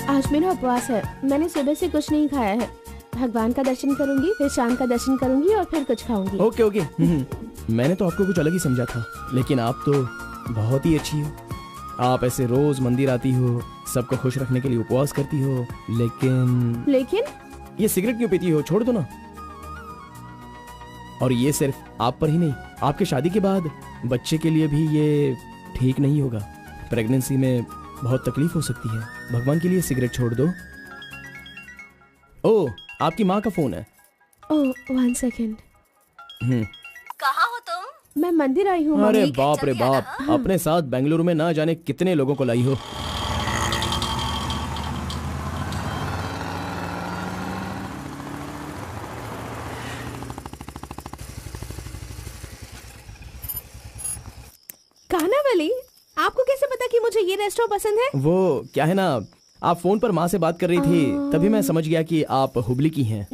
आज मेरा उपवास है। मैंने सुबह से कुछ नहीं खाया है। भगवान का दर्शन करूंगी, फिर शाम का दर्शन करूंगी और फिर कुछ खाऊंगी। Okay okay. मैंने तो आपको कुछ अलग ही समझा था, लेकिन आप तो बहुत ही अच्छी हो। आप ऐसे रोज मंदिर आती हो, सबको खुश रखने के लिए उपवास करती हो, लेकिन ये सिगरेट क्यों पीती हो? छोड़ दो ना। और ये सिर्फ आप पर ही नहीं, आपके शादी के बाद बच्चे के लिए भी ये ठीक नहीं होगा। प्रेगनेंसी में बहुत तकलीफ हो सकती है। भगवान के लिए सिगरेट छोड़ दो। ओह, आपकी माँ का फोन है। ओह, 1 सेकेंड। कहाँ हो तुम? मैं मंदिर आई हूँ। अरे बाप रे बाप, अपने साथ बेंगलुरु में ना जाने कितने लोगों को लाई हो। कानावली, आपको कैसे पता कि मुझे ये रेस्टोरेंट पसंद है? वो क्या है ना, आप फोन पर माँ से बात कर रही थी, तभी मैं समझ गया कि आप हुबली की हैं।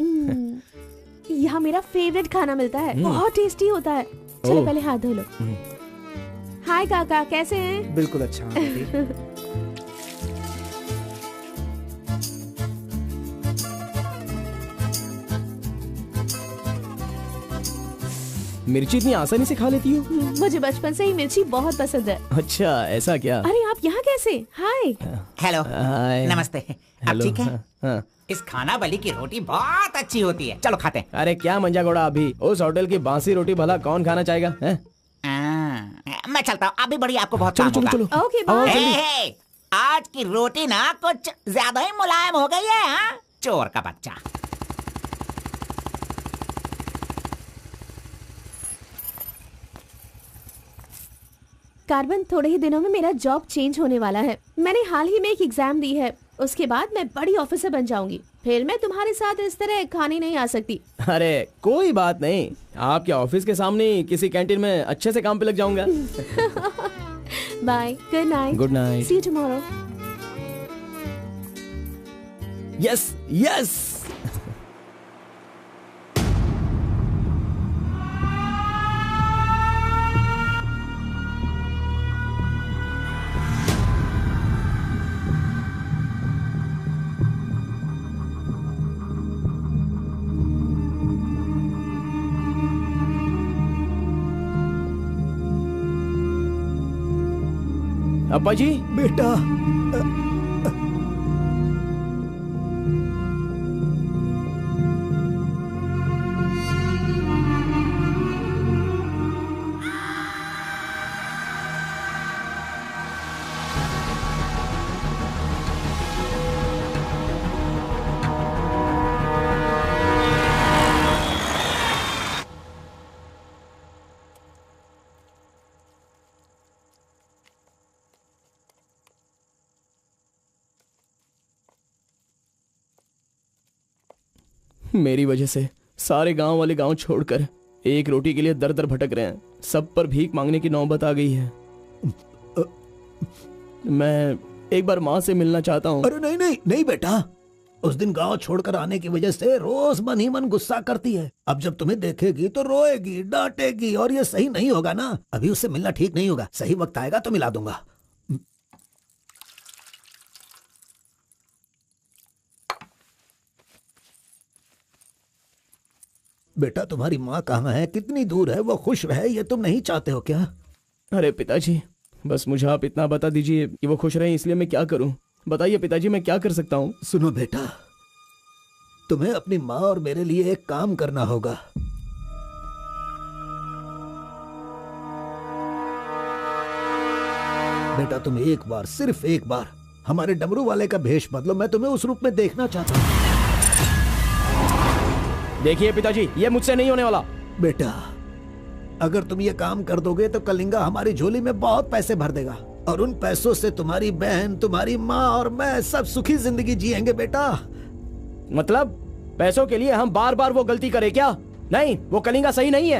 यहाँ मेरा फेवरेट खाना मिलता है, बहुत टेस्टी होता है। चलो पहले हाथ धो लो। हाय काका, कैसे हैं? बिल्कुल अच्छा। मिर्ची इतनी आसानी से खा लेती हो? मुझे बचपन से ही मिर्ची बहुत पसंद है। अच्छा, ऐसा क्या? अरे आप यहाँ कैसे? हाय। हेलो। हाय। नमस्ते। आप ठीक है? हाँ। इस खाना बली की रोटी बहुत अच्छी होती है, चलो खाते हैं। अरे क्या मंजा घोड़ा, अभी उस होटल की बासी रोटी भला कौन खाना चाहेगा? मैं चलता हूँ, अभी बड़ी आपको बहुत चलो काम चलो होगा। चलो। Okay bye. हे, आज की रोटी ना कुछ ज्यादा ही मुलायम हो गई है। हाँ? चोर का बच्चा। कार्बन, थोड़े ही दिनों में मेरा जॉब चेंज होने वाला है। मैंने हाल ही में एक एग्जाम दी है, उसके बाद मैं बड़ी ऑफिसर बन जाऊंगी। फिर मैं तुम्हारे साथ इस तरह खाने नहीं आ सकती। अरे कोई बात नहीं, आपके ऑफिस के सामने किसी कैंटीन में अच्छे से काम पे लग जाऊंगा। Bye, good night. Good night. See you tomorrow. Yes yes. अब्बा जी। बेटा, मेरी वजह से सारे गांव वाले गांव छोड़कर एक रोटी के लिए दर दर भटक रहे हैं। सब पर भीख मांगने की नौबत आ गई है। मैं एक बार माँ से मिलना चाहता हूँ। अरे नहीं नहीं नहीं बेटा, उस दिन गांव छोड़कर आने की वजह से रोज मन ही मन गुस्सा करती है। अब जब तुम्हें देखेगी तो रोएगी, डांटेगी, और ये सही नहीं होगा ना। अभी उससे मिलना ठीक नहीं होगा। सही वक्त आएगा तो मिला दूंगा। बेटा तुम्हारी माँ कहाँ है, कितनी दूर है, वो खुश रहे ये तुम नहीं चाहते हो क्या? अरे पिताजी, बस मुझे आप इतना बता दीजिए कि वो खुश रहे, इसलिए मैं क्या करूं? बताइए पिताजी, मैं क्या कर सकता हूं? सुनो बेटा, तुम्हें अपनी माँ और मेरे लिए एक काम करना होगा। बेटा तुम एक बार, सिर्फ एक बार हमारे डमरू वाले का भेष बदलो। मैं तुम्हें उस रूप में देखना चाहता हूँ। देखिए पिताजी, ये मुझसे नहीं होने वाला। बेटा अगर तुम ये काम कर दोगे तो कलिंगा हमारी झोली में बहुत पैसे भर देगा, और उन पैसों से तुम्हारी बहन, तुम्हारी माँ और मैं सब सुखी जिंदगी जिएंगे। बेटा मतलब पैसों के लिए हम बार बार वो गलती करें क्या? नहीं, वो कलिंगा सही नहीं है।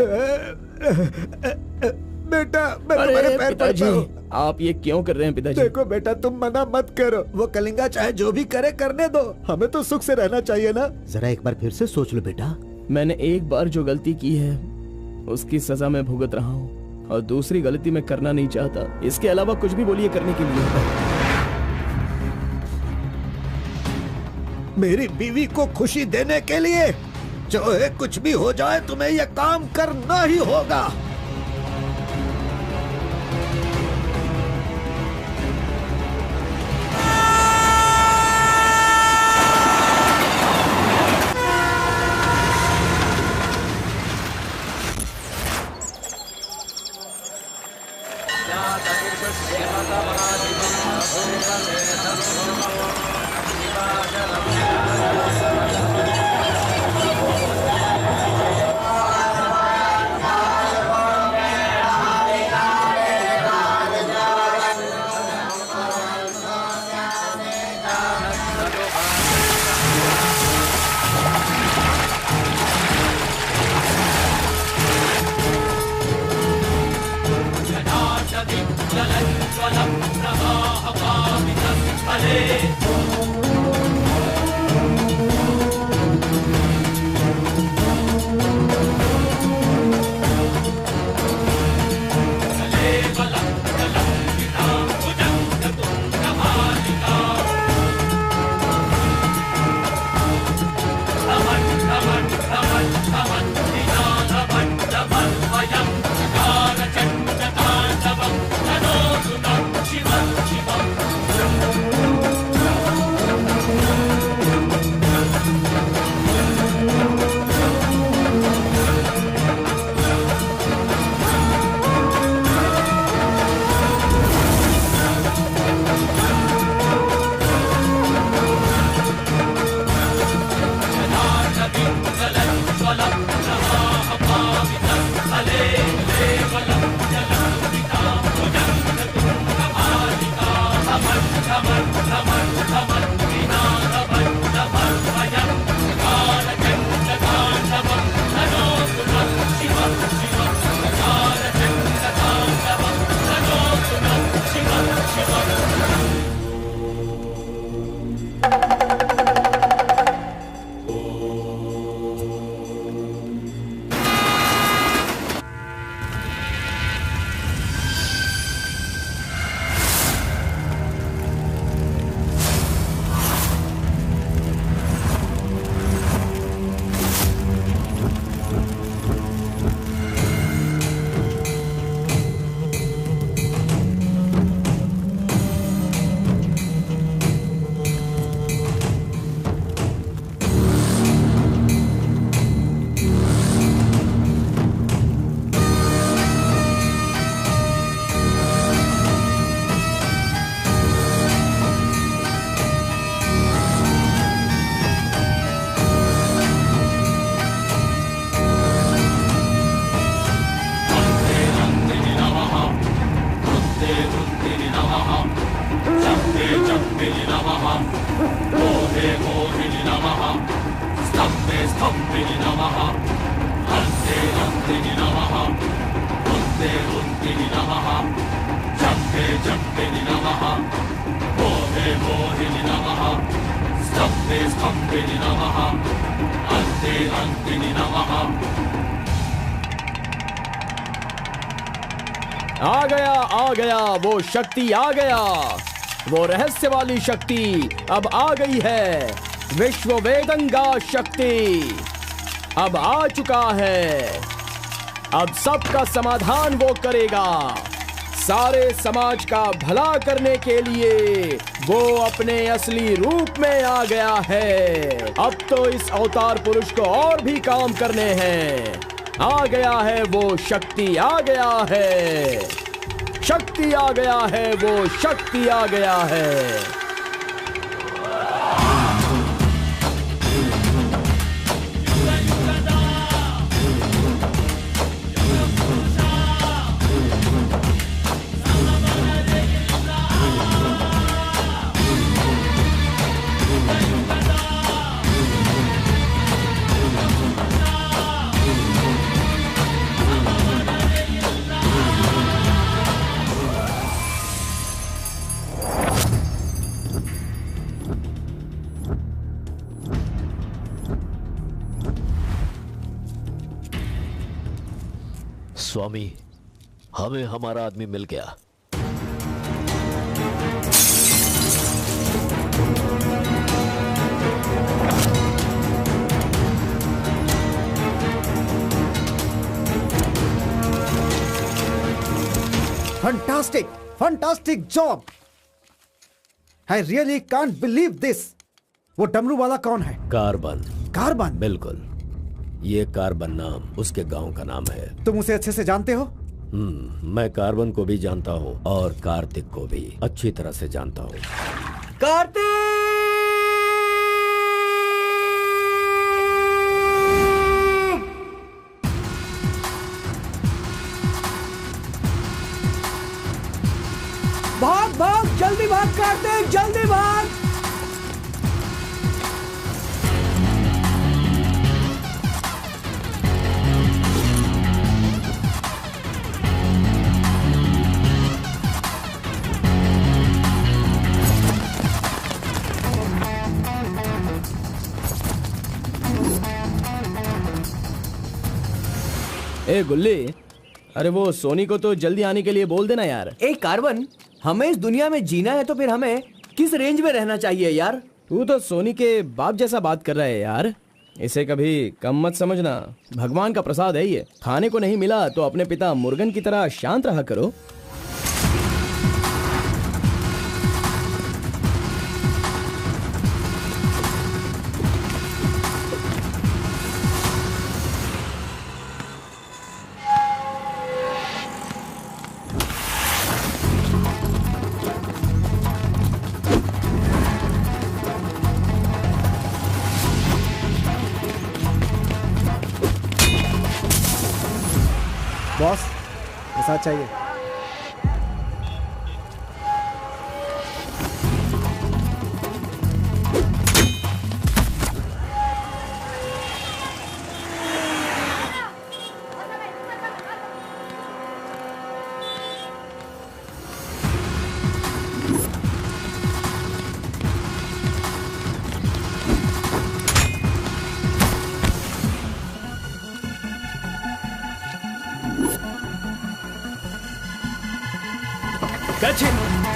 बेटा मैं तुम्हारे पैर पड़ता हूं। आप ये क्यों कर रहे हैं पिताजी? देखो बेटा, तुम मना मत करो। वो कलिंगा चाहे जो भी करे करने दो, हमें तो सुख से रहना चाहिए ना। जरा एक बार फिर से सोच लो बेटा। मैंने एक बार जो गलती की है उसकी सजा मैं भुगत रहा हूँ, और दूसरी गलती मैं करना नहीं चाहता। इसके अलावा कुछ भी बोलिए करने के लिए। मेरी बीवी को खुशी देने के लिए चाहे कुछ भी हो जाए, तुम्हें यह काम करना ही होगा। आ गया वो शक्ति आ गया, वो रहस्य वाली शक्ति अब आ गई है। विश्व वेदंगा शक्ति अब आ चुका है। अब सबका समाधान वो करेगा। सारे समाज का भला करने के लिए वो अपने असली रूप में आ गया है। अब तो इस अवतार पुरुष को और भी काम करने हैं। आ गया है वो शक्ति, आ गया है शक्ति, आ गया है वो शक्ति, आ गया है। स्वामी, हमें हमारा आदमी मिल गया। Fantastic, fantastic job. I really can't believe this. वो डमरू वाला कौन है? कार्बन। कार्बन? बिल्कुल, ये कार्बन नाम उसके गांव का नाम है। तुम उसे अच्छे से जानते हो? मैं कार्बन को भी जानता हूँ और कार्तिक को भी अच्छी तरह से जानता हूँ। कार्तिक! भाग भाग, जल्दी भाग कार्तिक, जल्दी भाग। ए गुल्ली, अरे वो सोनी को तो जल्दी आने के लिए बोल देना यार। ए कार्बन, हमें इस दुनिया में जीना है तो फिर हमें किस रेंज में रहना चाहिए यार? तू तो सोनी के बाप जैसा बात कर रहा है यार। इसे कभी कम मत समझना, भगवान का प्रसाद है ये। खाने को नहीं मिला तो अपने पिता मुर्गन की तरह शांत रहा करो। बॉस, ऐसा चाहिए।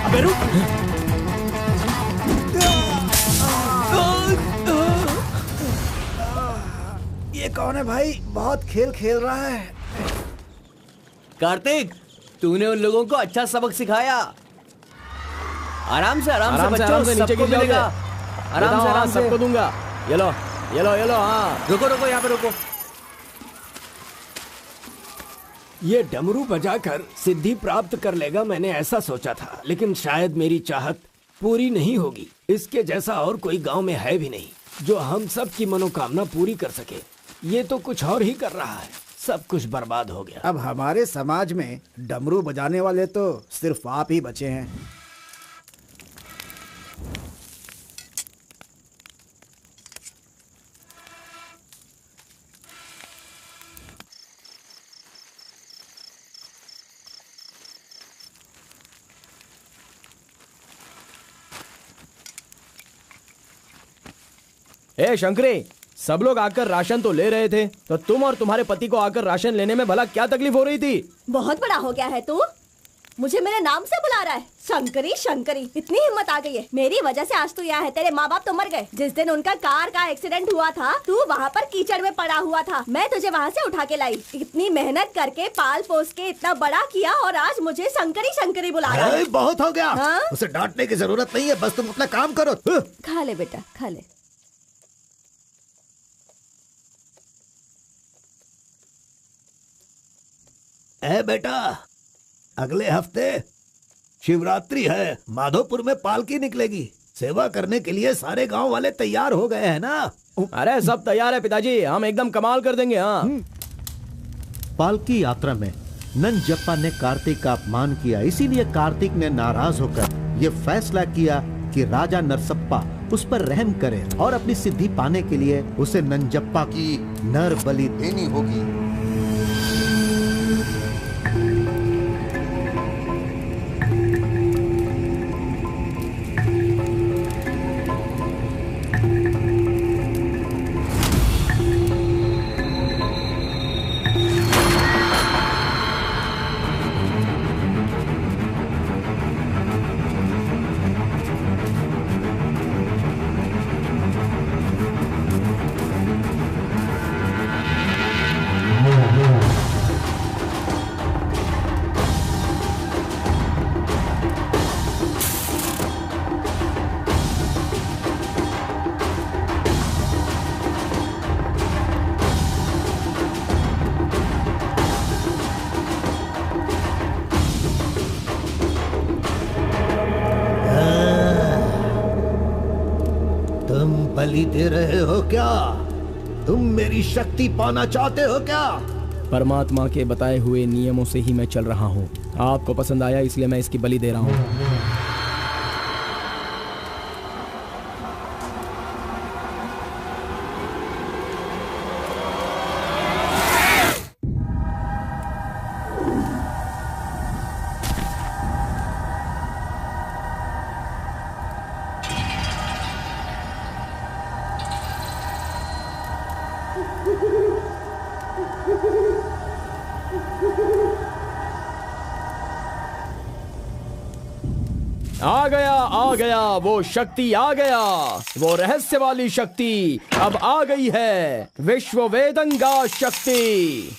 अबे रुक। ये कौन है भाई? बहुत खेल खेल रहा है। कार्तिक, तूने उन लोगों को अच्छा सबक सिखाया। आराम से बच्चों, नीचे गिर जाओगे। आराम से सबको दूंगा। ये लो। हाँ, रुको, यहाँ पे रुको। ये डमरू बजाकर सिद्धि प्राप्त कर लेगा, मैंने ऐसा सोचा था, लेकिन शायद मेरी चाहत पूरी नहीं होगी। इसके जैसा और कोई गांव में है भी नहीं जो हम सब की मनोकामना पूरी कर सके। ये तो कुछ और ही कर रहा है, सब कुछ बर्बाद हो गया। अब हमारे समाज में डमरू बजाने वाले तो सिर्फ आप ही बचे हैं। ए शंकरी, सब लोग आकर राशन तो ले रहे थे, तो तुम और तुम्हारे पति को आकर राशन लेने में भला क्या तकलीफ हो रही थी? बहुत बड़ा हो गया है तू, मुझे मेरे नाम से बुला रहा है। शंकरी शंकरी, इतनी हिम्मत आ गई है। मेरी वजह से आज तू यहाँ है। तेरे माँ बाप तो मर गए। जिस दिन उनका कार का एक्सीडेंट हुआ था, तू वहाँ पर कीचड़ में पड़ा हुआ था। मैं तुझे वहाँ से उठा के लाई। इतनी मेहनत करके पाल पोस के इतना बड़ा किया और आज मुझे शंकरी शंकरी बुला रहा है। बहुत हो गया। हाँ? उसे डांटने की जरूरत नहीं है, बस तुम अपना काम करो। खा ले बेटा, खा ले। बेटा, अगले हफ्ते शिवरात्रि है, माधोपुर में पालकी निकलेगी। सेवा करने के लिए सारे गांव वाले तैयार हो गए हैं ना? अरे सब तैयार है पिताजी, हम एकदम कमाल कर देंगे। हाँ। पालकी यात्रा में नंजप्पा ने कार्तिक का अपमान किया, इसीलिए कार्तिक ने नाराज होकर ये फैसला किया कि राजा नरसप्पा उस पर रहम करे और अपनी सिद्धि पाने के लिए उसे नंजप्पा की नर बलि देनी होगी। बलि दे रहे हो क्या? तुम मेरी शक्ति पाना चाहते हो क्या? परमात्मा के बताए हुए नियमों से ही मैं चल रहा हूँ। आपको पसंद आया इसलिए मैं इसकी बलि दे रहा हूँ। आ गया वो शक्ति, आ गया वो रहस्य वाली शक्ति। अब आ गई है विश्व वेदंगा शक्ति।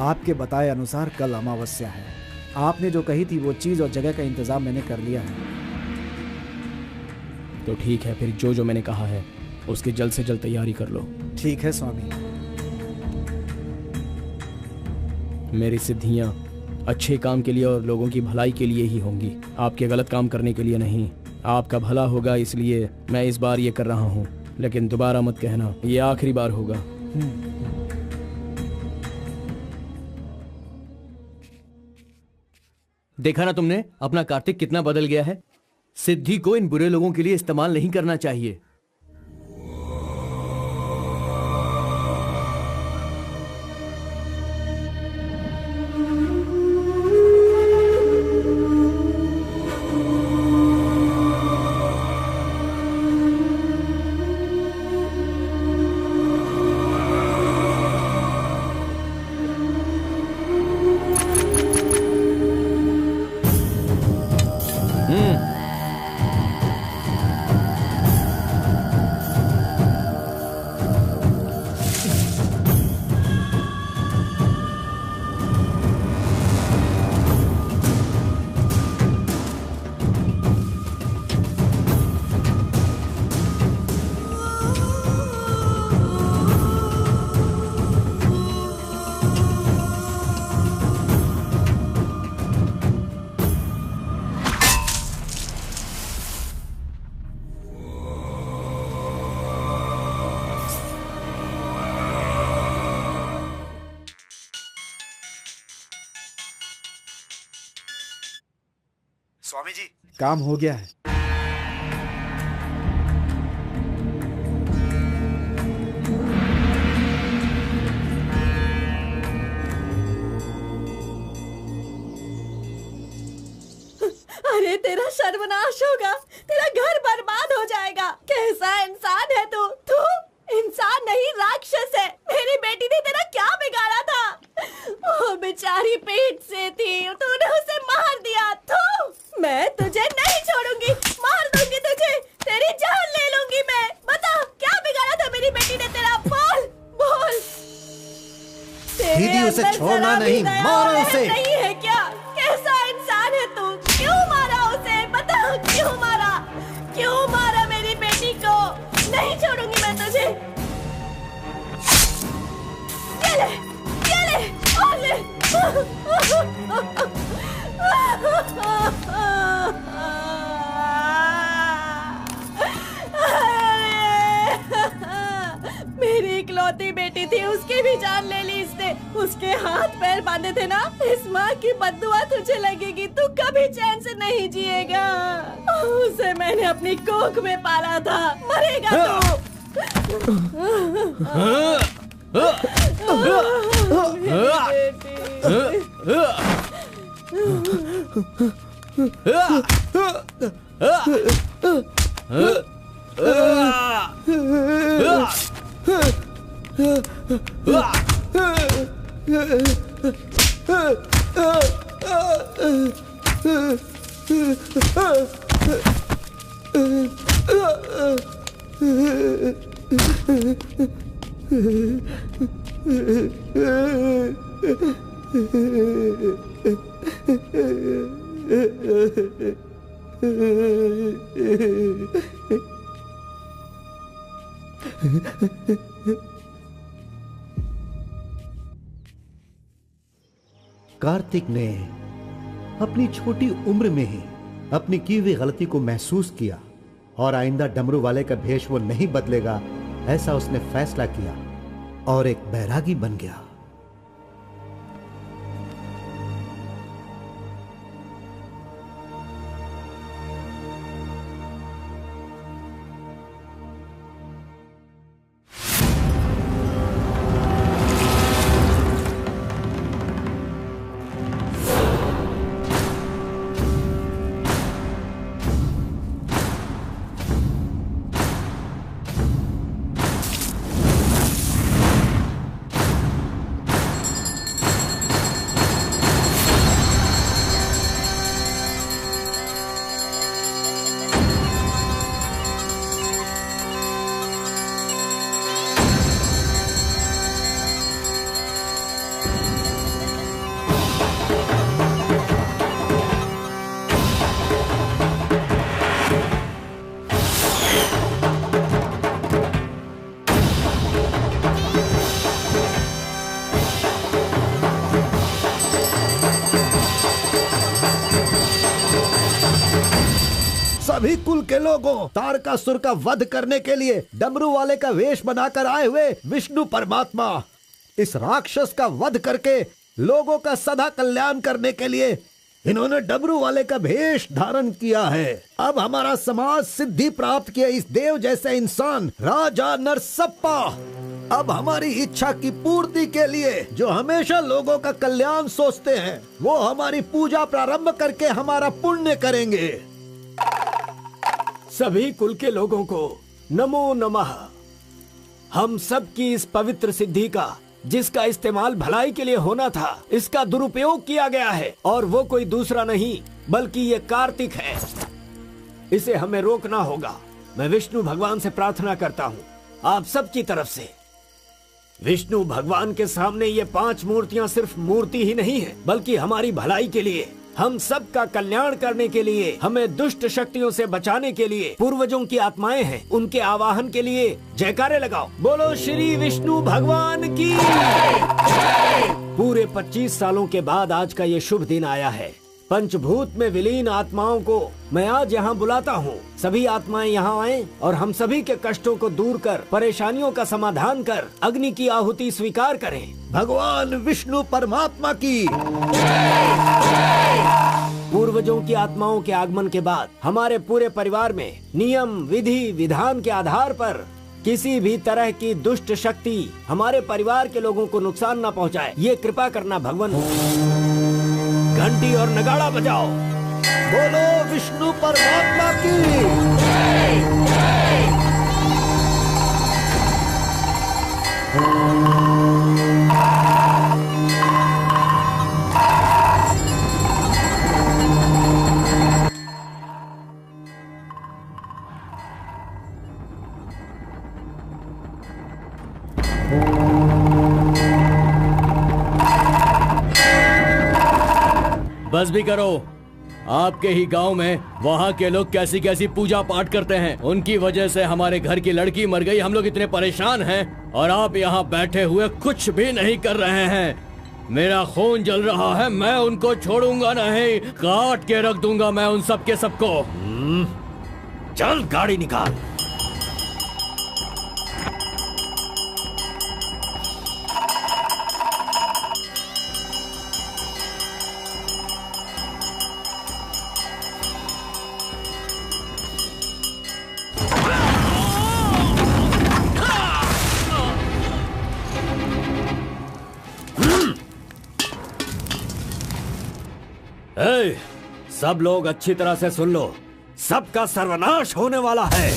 आपके बताए अनुसार कल अमावस्या है। आपने जो कही थी वो चीज और जगह का इंतजाम मैंने कर लिया है। तो ठीक है, फिर जो मैंने कहा है उसकी जल्द से जल्द तैयारी कर लो। ठीक है स्वामी। मेरी सिद्धियां अच्छे काम के लिए और लोगों की भलाई के लिए ही होंगी, आपके गलत काम करने के लिए नहीं। आपका भला होगा इसलिए मैं इस बार ये कर रहा हूँ, लेकिन दोबारा मत कहना, ये आखिरी बार होगा। देखा ना तुमने, अपना कार्तिक कितना बदल गया है। सिद्धि को इन बुरे लोगों के लिए इस्तेमाल नहीं करना चाहिए। स्वामी जी, काम हो गया है। अरे तेरा सर्वनाश होगा, तेरा घर बर्बाद हो जाएगा। कैसा इंसान है तू? तू इंसान नहीं, राक्षस है। मेरी बेटी ने तेरा क्या बिगाड़ा था? वो बेचारी पेट से थी, तूने उसे मार दिया। तू, मैं तुझे नहीं छोड़ूंगी, मार दूंगी तुझे, तेरी जान ले लूंगी मैं। बता क्या बिगाड़ा था मेरी बेटी ने तेरा? बोल बोल। दीदी उसे छोड़ना नहीं, मारो उसे। नहीं है क्या? कैसा इंसान है तू? क्यों मारा उसे? बता क्यों मारा? क्यों मारा मेरी बेटी को? नहीं छोड़ूंगी मैं तुझे। ये ले और ले। मेरी इकलौती बेटी थी, उसकी भी जान ले ली इसने। उसके हाथ पैर बांधे थे ना, इस माँ की बद्दुआ तुझे लगेगी, तू कभी चैन से नहीं जिएगा। उसे मैंने अपनी कोख में पाला था, मरेगा तू। कार्तिक ने अपनी छोटी उम्र में ही अपनी की हुई गलती को महसूस किया और आइंदा डमरू वाले का भेष वो नहीं बदलेगा, ऐसा उसने फैसला किया और एक बैरागी बन गया। सभी कुल के लोगों, तारकासुर का वध करने के लिए डमरू वाले का वेश बनाकर आए हुए विष्णु परमात्मा इस राक्षस का वध करके लोगों का सदा कल्याण करने के लिए इन्होंने डमरू वाले का भेष धारण किया है। अब हमारा समाज सिद्धि प्राप्त किया इस देव जैसे इंसान राजा नरसप्पा अब हमारी इच्छा की पूर्ति के लिए, जो हमेशा लोगों का कल्याण सोचते हैं, वो हमारी पूजा प्रारंभ करके हमारा पुण्य करेंगे। सभी कुल के लोगों को नमो नमः। हम सब की इस पवित्र सिद्धि का, जिसका इस्तेमाल भलाई के लिए होना था, इसका दुरुपयोग किया गया है और वो कोई दूसरा नहीं बल्कि ये कार्तिक है। इसे हमें रोकना होगा। मैं विष्णु भगवान से प्रार्थना करता हूँ आप सब की तरफ से। विष्णु भगवान के सामने ये 5 मूर्तियाँ सिर्फ मूर्ति ही नहीं है, बल्कि हमारी भलाई के लिए, हम सब का कल्याण करने के लिए, हमें दुष्ट शक्तियों से बचाने के लिए पूर्वजों की आत्माएं हैं, उनके आवाहन के लिए जयकारे लगाओ। बोलो श्री विष्णु भगवान की। पूरे 25 सालों के बाद आज का ये शुभ दिन आया है। पंचभूत में विलीन आत्माओं को मैं आज यहाँ बुलाता हूँ। सभी आत्माएं यहाँ आएं और हम सभी के कष्टों को दूर कर, परेशानियों का समाधान कर, अग्नि की आहुति स्वीकार करें। भगवान विष्णु परमात्मा की। पूर्व पूर्वजों की आत्माओं के आगमन के बाद हमारे पूरे परिवार में नियम विधि विधान के आधार पर किसी भी तरह की दुष्ट शक्ति हमारे परिवार के लोगों को नुकसान न पहुंचाए, ये कृपा करना भगवान। घंटी और नगाड़ा बजाओ। बोलो विष्णु परमात्मा की। बस भी करो। आपके ही गांव में वहाँ के लोग कैसी कैसी पूजा पाठ करते हैं। उनकी वजह से हमारे घर की लड़की मर गई। हम लोग इतने परेशान हैं और आप यहाँ बैठे हुए कुछ भी नहीं कर रहे हैं। मेरा खून जल रहा है, मैं उनको छोड़ूंगा नहीं, काट के रख दूंगा मैं उन सब के सबको। चल गाड़ी निकाल। सब लोग अच्छी तरह से सुन लो, सबका सर्वनाश होने वाला है।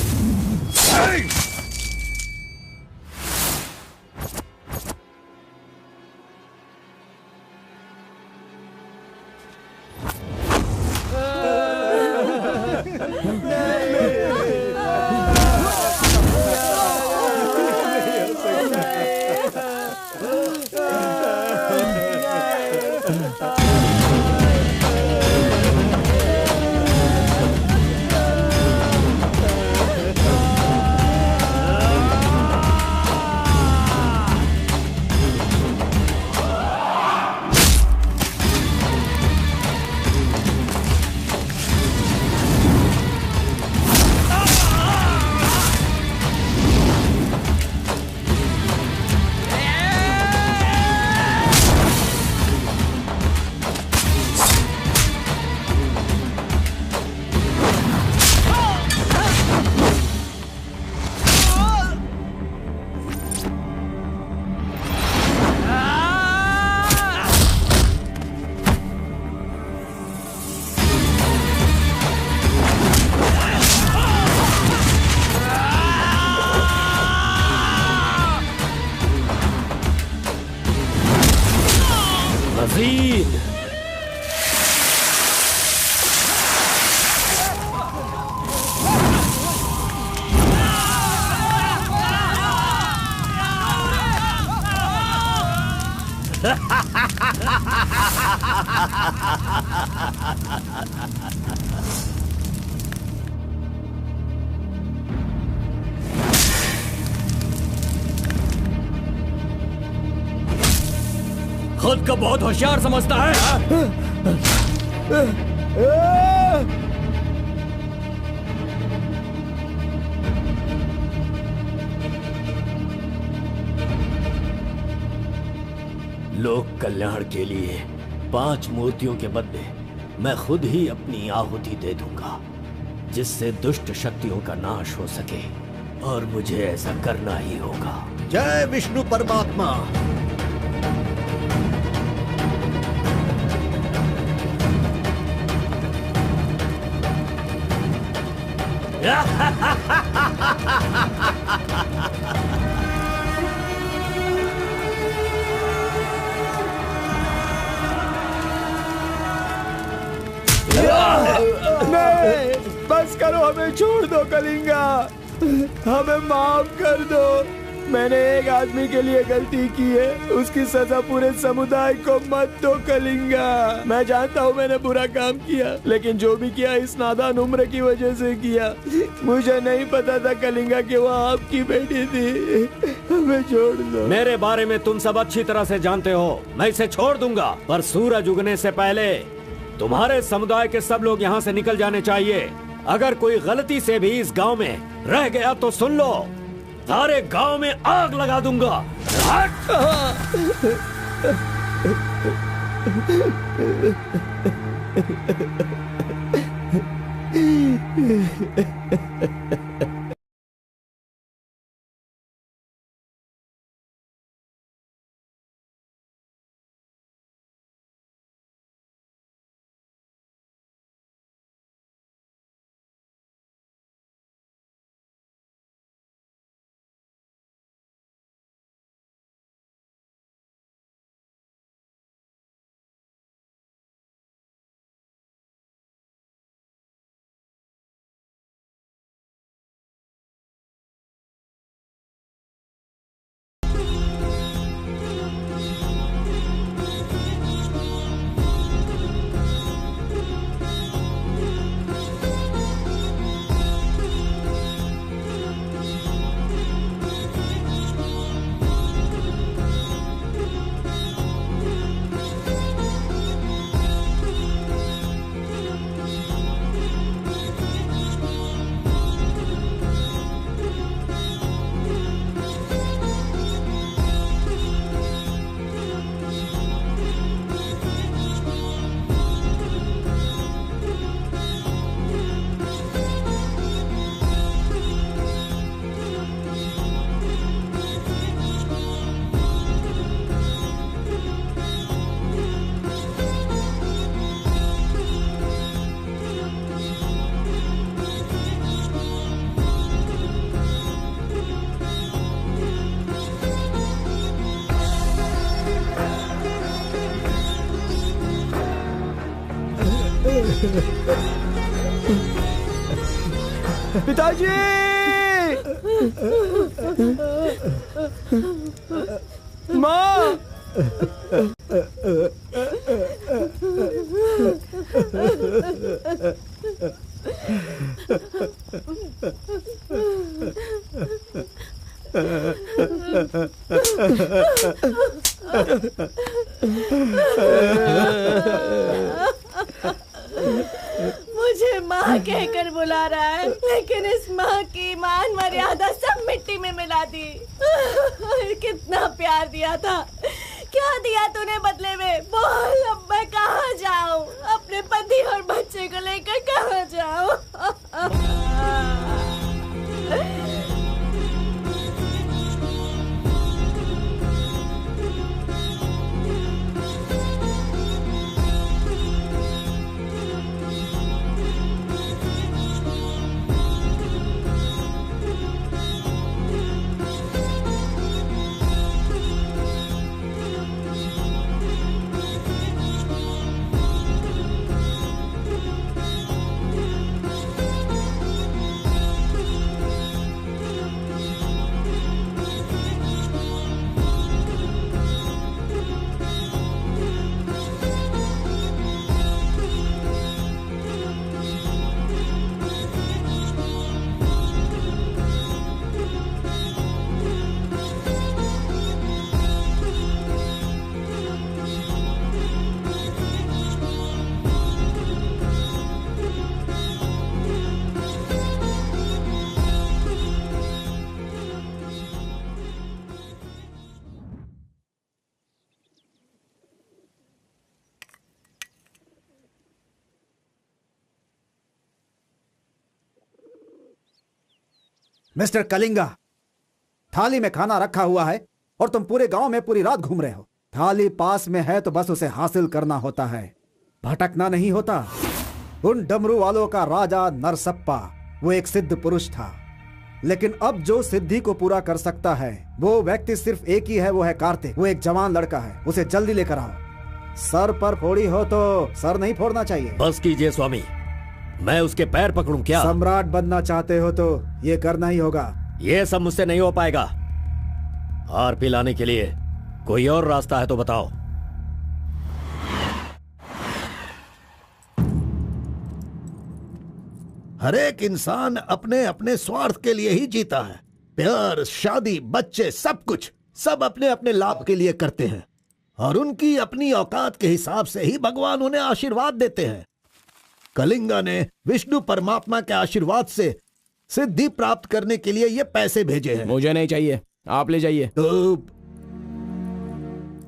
खुद को बहुत होशियार समझता है। लोक कल्याण के लिए 5 मूर्तियों के बदले मैं खुद ही अपनी आहुति दे दूंगा, जिससे दुष्ट शक्तियों का नाश हो सके, और मुझे ऐसा करना ही होगा। जय विष्णु परमात्मा। नहीं, बस करो, हमें छोड़ दो कलिंगा, हमें माफ कर दो। मैंने एक आदमी के लिए गलती की है, उसकी सजा पूरे समुदाय को मत दो कलिंगा। मैं जानता हूँ मैंने बुरा काम किया, लेकिन जो भी किया इस नादान उम्र की वजह से किया। मुझे नहीं पता था कलिंगा कि वो आपकी बेटी थी। हमें छोड़ दो। मेरे बारे में तुम सब अच्छी तरह से जानते हो, मैं इसे छोड़ दूंगा, पर सूरज उगने से पहले तुम्हारे समुदाय के सब लोग यहाँ से निकल जाने चाहिए। अगर कोई गलती से भी इस गांव में रह गया तो सुन लो, सारे गांव में आग लगा दूंगा। पिताजी! माँ! मुझे माँ कहकर बुला रहा है, लेकिन इस माँ की मान मर्यादा सब मिट्टी में मिला दी। कितना प्यार दिया था, क्या दिया तूने बदले में? बोल, अब मैं कहाँ जाऊँ? अपने पति और बच्चे को लेकर कहाँ जाऊँ? मिस्टर कलिंगा, थाली में खाना रखा हुआ है और तुम पूरे गांव में पूरी रात घूम रहे हो। थाली पास में है तो बस उसे हासिल करना होता है, भटकना नहीं होता। उन डमरू वालों का राजा नरसप्पा वो एक सिद्ध पुरुष था, लेकिन अब जो सिद्धि को पूरा कर सकता है वो व्यक्ति सिर्फ एक ही है, वो है कार्तिक। वो एक जवान लड़का है, उसे जल्दी लेकर आओ। सर पर फोड़ी हो तो सर नहीं फोड़ना चाहिए। बस कीजिए स्वामी, मैं उसके पैर पकड़ूं क्या? सम्राट बनना चाहते हो तो ये करना ही होगा। ये सब मुझसे नहीं हो पाएगा। हार पिलाने के लिए कोई और रास्ता है तो बताओ। हर एक इंसान अपने अपने स्वार्थ के लिए ही जीता है। प्यार, शादी, बच्चे, सब कुछ सब अपने अपने लाभ के लिए करते हैं और उनकी अपनी औकात के हिसाब से ही भगवान उन्हें आशीर्वाद देते हैं। कलिंगा ने विष्णु परमात्मा के आशीर्वाद से सिद्धि प्राप्त करने के लिए ये पैसे भेजे हैं। मुझे नहीं चाहिए, आप ले जाइए। तो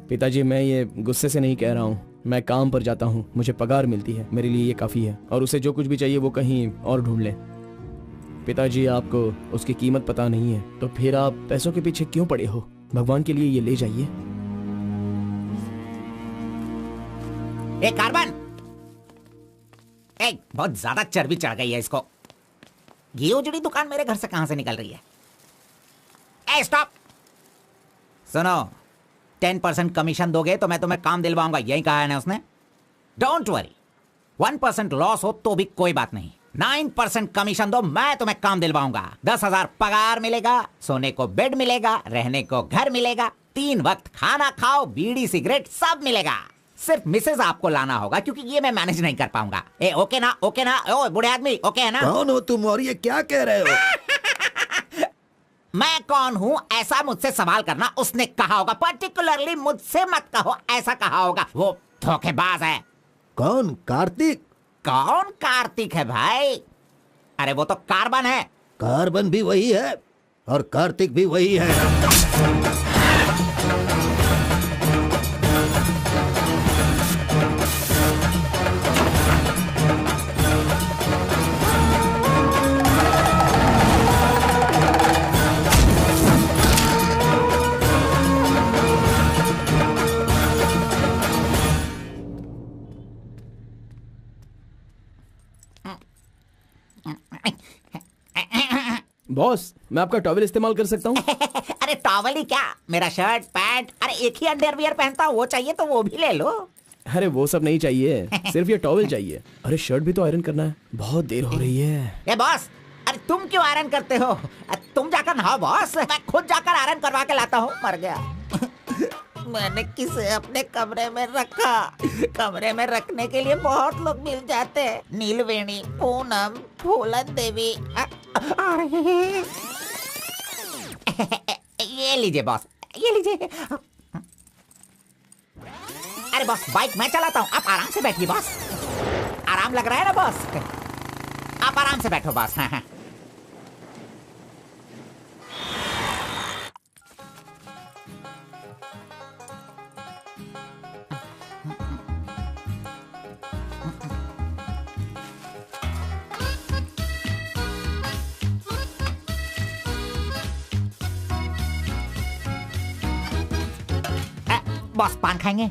पिताजी, मैं ये गुस्से से नहीं कह रहा हूँ, मैं काम पर जाता हूँ, मुझे पगार मिलती है, मेरे लिए ये काफी है। और उसे जो कुछ भी चाहिए वो कहीं और ढूंढ ले। पिताजी, आपको उसकी कीमत पता नहीं है, तो फिर आप पैसों के पीछे क्यों पड़े हो? भगवान के लिए ये ले जाइए। कार्बन, बहुत ज्यादा चर्बी चढ़ गई है इसको। ये उजड़ी दुकान मेरे घर से कहां से निकल रही है? स्टॉप! सुनो, 10% कमीशन दोगे तो मैं तुम्हें काम दिलवाऊंगा, यही कहा है ना उसने। डोंट वरी, 1% लॉस हो तो भी कोई बात नहीं। 9% कमीशन दो, मैं तुम्हें काम दिलवाऊंगा। 10,000 पगार मिलेगा, सोने को बेड मिलेगा, रहने को घर मिलेगा, 3 वक्त खाना खाओ, बीड़ी सिगरेट सब मिलेगा। सिर्फ मिसेज आपको लाना होगा, क्योंकि ये मैं मैनेज नहीं कर पाऊंगा। ओके ना? ओके ना? ओ बूढ़े आदमी, ओके है ना? कौन हो तुम और ये क्या कह रहे हो? मैं कौन हूँ ऐसा मुझसे सवाल करना उसने कहा होगा। पर्टिकुलरली मुझसे मत कहो, ऐसा कहा होगा। वो धोखेबाज है। कौन? कार्तिक? कौन कार्तिक है भाई? अरे वो तो कार्बन है। कार्बन भी वही है और कार्तिक भी वही है। बॉस, मैं आपका टॉवल इस्तेमाल कर सकता हूँ? अरे टॉवल ही क्या, मेरा शर्ट पैंट, अरे एक ही अंडरवियर पहनता हूँ, वो चाहिए तो वो भी ले लो। अरे वो सब नहीं चाहिए, सिर्फ ये टॉवल चाहिए। अरे शर्ट भी तो आयरन करना है, बहुत देर हो रही है। ए बॉस, अरे तुम क्यों आयरन करते हो? तुम जाकर नहाओ बॉस, मैं खुद जाकर आयरन करवा के लाता हूँ। मर गया। मैंने किसे अपने कमरे में रखा? कमरे में रखने के लिए बहुत लोग मिल जाते हैं। नीलवेणी, पूनम, फूलन देवी। ये लीजिए बॉस, ये लीजिए। अरे बॉस, बाइक मैं चलाता हूँ, आप आराम से बैठिए बॉस। आराम लग रहा है ना बॉस? आप आराम से बैठो बॉस। हाँ हाँ। बॉस पान खाएंगे?